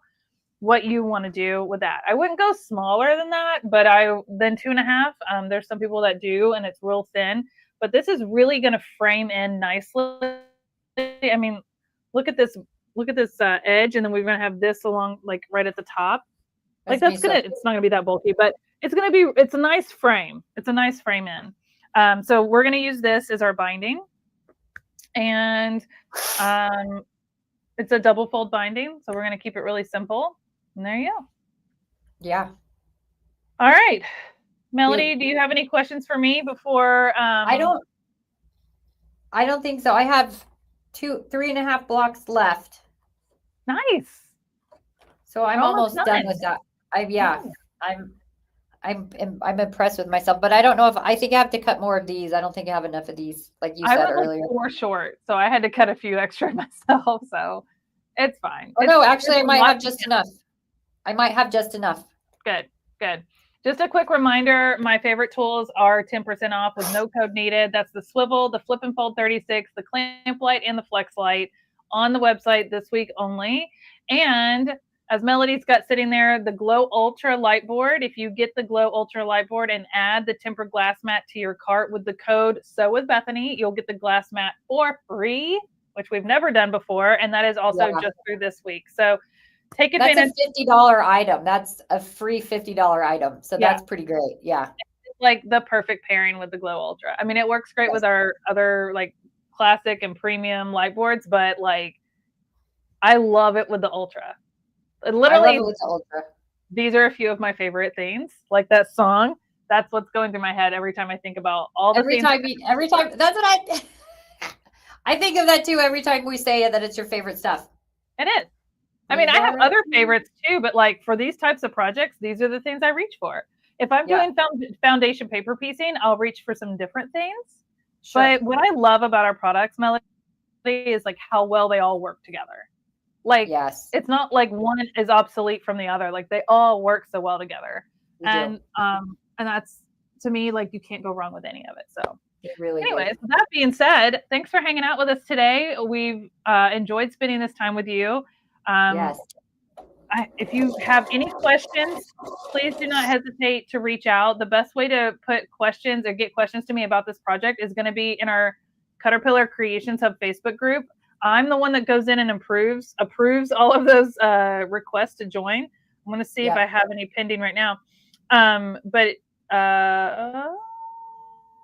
S1: what you want to do with that. I wouldn't go smaller than that, but then 2.5. There's some people that do, and it's real thin, but this is really going to frame in nicely. I mean, look at this edge, and then we're going to have this along, like right at the top. Like it's not going to be that bulky, but it's a nice frame. It's a nice frame in. So we're going to use this as our binding, and it's a double fold binding. So we're going to keep it really simple. And there you go.
S2: Yeah.
S1: All right. Melody, do you have any questions for me before?
S2: I don't think so. I have 3.5 blocks left.
S1: Nice.
S2: So I'm almost done with that. I'm impressed with myself, but I don't know I think I have to cut more of these. I don't think I have enough of these, like you said earlier.
S1: 4 short, so I had to cut a few extra myself, so it's fine.
S2: Oh, no, actually I might have just enough.
S1: Good. Just a quick reminder, my favorite tools are 10% off with no code needed. That's the swivel, the flip and fold 36, the clamp light, and the flex light on the website this week only. And as Melody's got sitting there, the Glow Ultra light board. If you get the Glow Ultra light board and add the tempered glass mat to your cart with the code Sew with Bethany, you'll get the glass mat for free, which we've never done before. And that is also just through this week. So take advantage.
S2: That's a $50 item. That's a free $50 item. So that's pretty great. Yeah.
S1: It's like the perfect pairing with the Glow Ultra. I mean, it works great with our other like classic and premium light boards, but like I love it with the Ultra. Literally, I love it with the Ultra. These are a few of my favorite things. Like that song. That's what's going through my head every time I think about all the
S2: every time. That's what I think of that too. Every time we say that it's your favorite stuff.
S1: It is. I mean, I have other favorites too, but like for these types of projects, these are the things I reach for. If I'm doing foundation paper piecing, I'll reach for some different things. Sure. But what I love about our products, Melody, is like how well they all work together. Like, it's not like one is obsolete from the other. Like they all work so well together. And that's, to me, like you can't go wrong with any of it. So anyways, that being said, thanks for hanging out with us today. We've enjoyed spending this time with you. If you have any questions, please do not hesitate to reach out. The best way to put questions or get questions to me about this project is going to be in our Caterpillar Creations Hub Facebook group. I'm the one that goes in and approves all of those requests to join. I'm going to see if I have any pending right now. But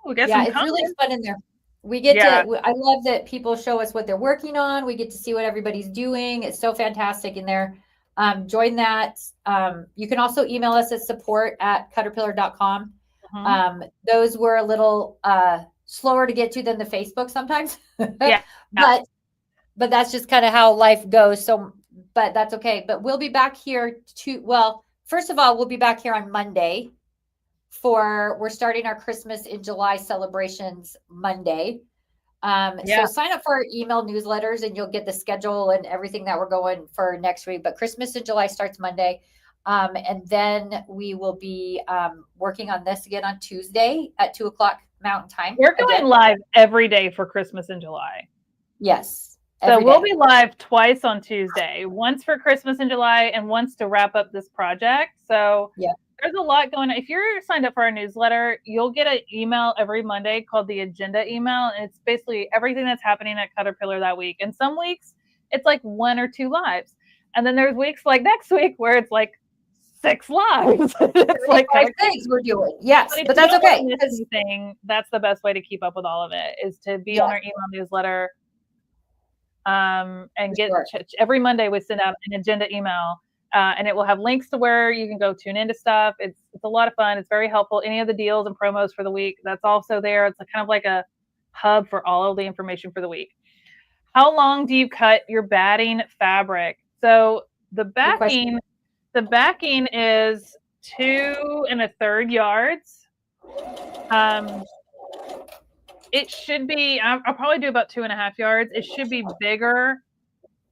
S1: we got some
S2: it's
S1: comments.
S2: really fun in there. We get to, I love that people show us what they're working on. We get to see what everybody's doing. It's so fantastic in there. Join that. You can also email us at support@caterpillar.com. Those were a little slower to get to than the Facebook sometimes. But that's just kind of how life goes. So, but that's okay. But we'll be back here first of all, we'll be back here on Monday. We're starting our Christmas in July celebrations Monday. So sign up for our email newsletters and you'll get the schedule and everything that we're going for next week. But Christmas in July starts Monday. And then we will be working on this again on Tuesday at 2:00 Mountain Time.
S1: We're going live every day for Christmas in July.
S2: Yes.
S1: So we'll be live twice on Tuesday, once for Christmas in July and once to wrap up this project. So there's a lot going on. If you're signed up for our newsletter, you'll get an email every Monday called the agenda email. And it's basically everything that's happening at Caterpillar that week. And some weeks it's like 1 or 2 lives. And then there's weeks like next week where it's like 6 lives. It's like
S2: 5 things we're doing. Yes, but that's okay.
S1: That's the best way to keep up with all of it, is to be on our email newsletter. And get every Monday we send out an agenda email, and it will have links to where you can go tune into stuff. It's a lot of fun. It's very helpful. Any of the deals and promos for the week, that's also there. It's kind of like a hub for all of the information for the week. How long do you cut your batting fabric? So the backing is 2 1/3 yards. It should be, I'll probably do about 2.5 yards. It should be bigger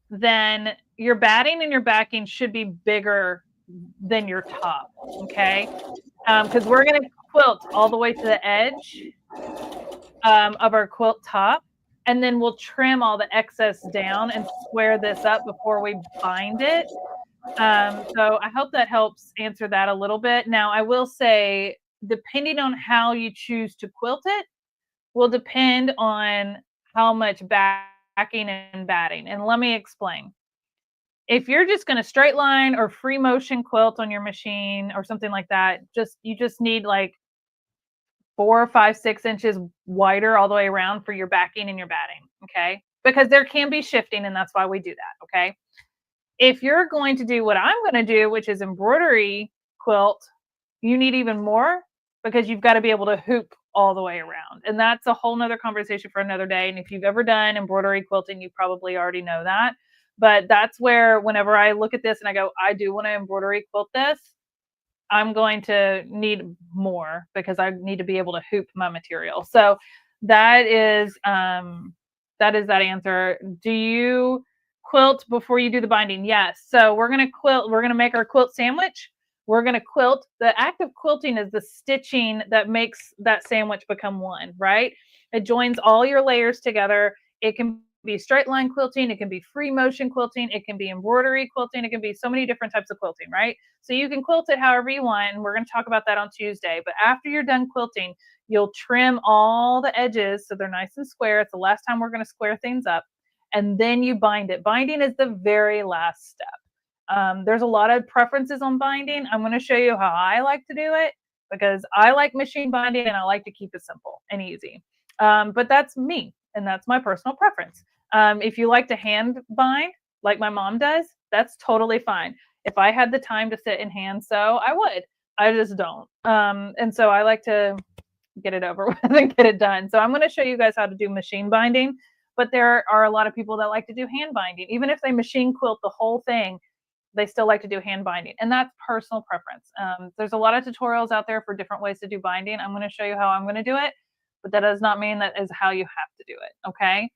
S1: than your batting, and your backing should be bigger than your top. Okay. Because we're going to quilt all the way to the edge of our quilt top. And then we'll trim all the excess down and square this up before we bind it. So I hope that helps answer that a little bit. Now, I will say, depending on how you choose to quilt it, will depend on how much backing and batting. And let me explain. If you're just going to straight line or free motion quilt on your machine or something like that, you just need like 4, 5, 6 inches wider all the way around for your backing and your batting. Okay. Because there can be shifting, and that's why we do that. Okay. If you're going to do what I'm going to do, which is embroidery quilt, you need even more, because you've got to be able to hoop all the way around. And that's a whole nother conversation for another day. And if you've ever done embroidery quilting, you probably already know that. But that's where, whenever I look at this and I go, I do want to embroidery quilt this, I'm going to need more, because I need to be able to hoop my material. So that is that answer. Do you quilt before you do the binding? Yes. So we're going to make our quilt sandwich. We're going to quilt. The act of quilting is the stitching that makes that sandwich become one, right? It joins all your layers together. It can be straight line quilting. It can be free motion quilting. It can be embroidery quilting. It can be so many different types of quilting, right? So you can quilt it however you want. And we're going to talk about that on Tuesday. But after you're done quilting, you'll trim all the edges so they're nice and square. It's the last time we're going to square things up. And then you bind it. Binding is the very last step. There's a lot of preferences on binding. I'm going to show you how I like to do it, because I like machine binding and I like to keep it simple and easy. But that's me, and that's my personal preference. If you like to hand bind like my mom does, that's totally fine. If I had the time to sit and hand sew, I would. I just don't. And so I like to get it over with and get it done. So I'm going to show you guys how to do machine binding. But there are a lot of people that like to do hand binding. Even if they machine quilt the whole thing, they still like to do hand binding, and that's personal preference. There's a lot of tutorials out there for different ways to do binding. I'm going to show you how I'm going to do it, but that does not mean that is how you have to do it. Okay.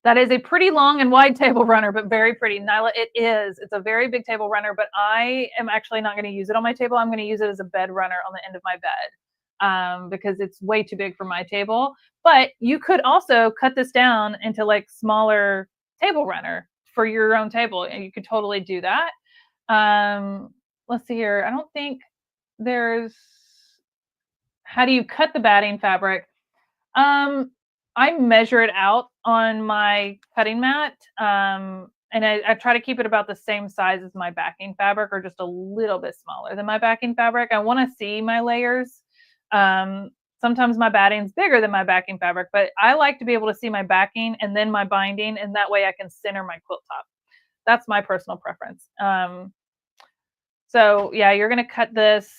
S1: That is a pretty long and wide table runner, but very pretty. Nyla, it is. It's a very big table runner, but I am actually not going to use it on my table. I'm going to use it as a bed runner on the end of my bed, because it's way too big for my table. But you could also cut this down into like smaller table runner for your own table, and you could totally do that. Let's see here. I don't think there's, how do you cut the batting fabric? I measure it out on my cutting mat. And I try to keep it about the same size as my backing fabric, or just a little bit smaller than my backing fabric. I want to see my layers. Sometimes my batting's bigger than my backing fabric, but I like to be able to see my backing and then my binding, and that way I can center my quilt top. That's my personal preference. So yeah, you're going to cut this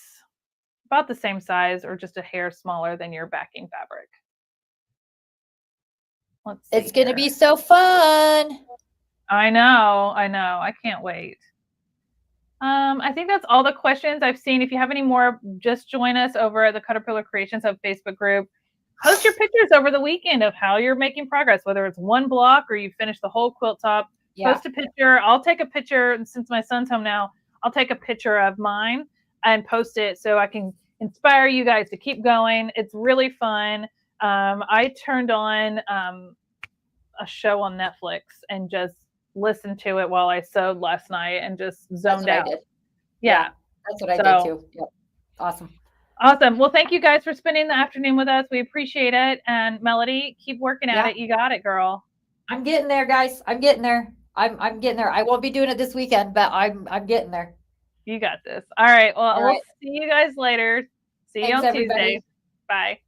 S1: about the same size or just a hair smaller than your backing fabric. Let's see.
S2: It's going to be so fun.
S1: I know. I can't wait. I think that's all the questions I've seen. If you have any more, just join us over at the Caterpillar Creations Hub Facebook group. Post your pictures over the weekend of how you're making progress, whether it's one block or you finish the whole quilt top. Yeah. Post a picture. I'll take a picture. Since my son's home now, I'll take a picture of mine and post it so I can inspire you guys to keep going. It's really fun. I turned on a show on Netflix and just listened to it while I sewed last night and just zoned out. Yeah.
S2: That's what I did too. Yep.
S1: Awesome. Well, thank you guys for spending the afternoon with us. We appreciate it. And Melody, keep working at it. You got it, girl.
S2: I'm getting there, guys. I'm getting there. I'm getting there. I won't be doing it this weekend, but I'm getting there.
S1: You got this. All right. Well, we'll see you guys later. See you on Tuesday. Bye.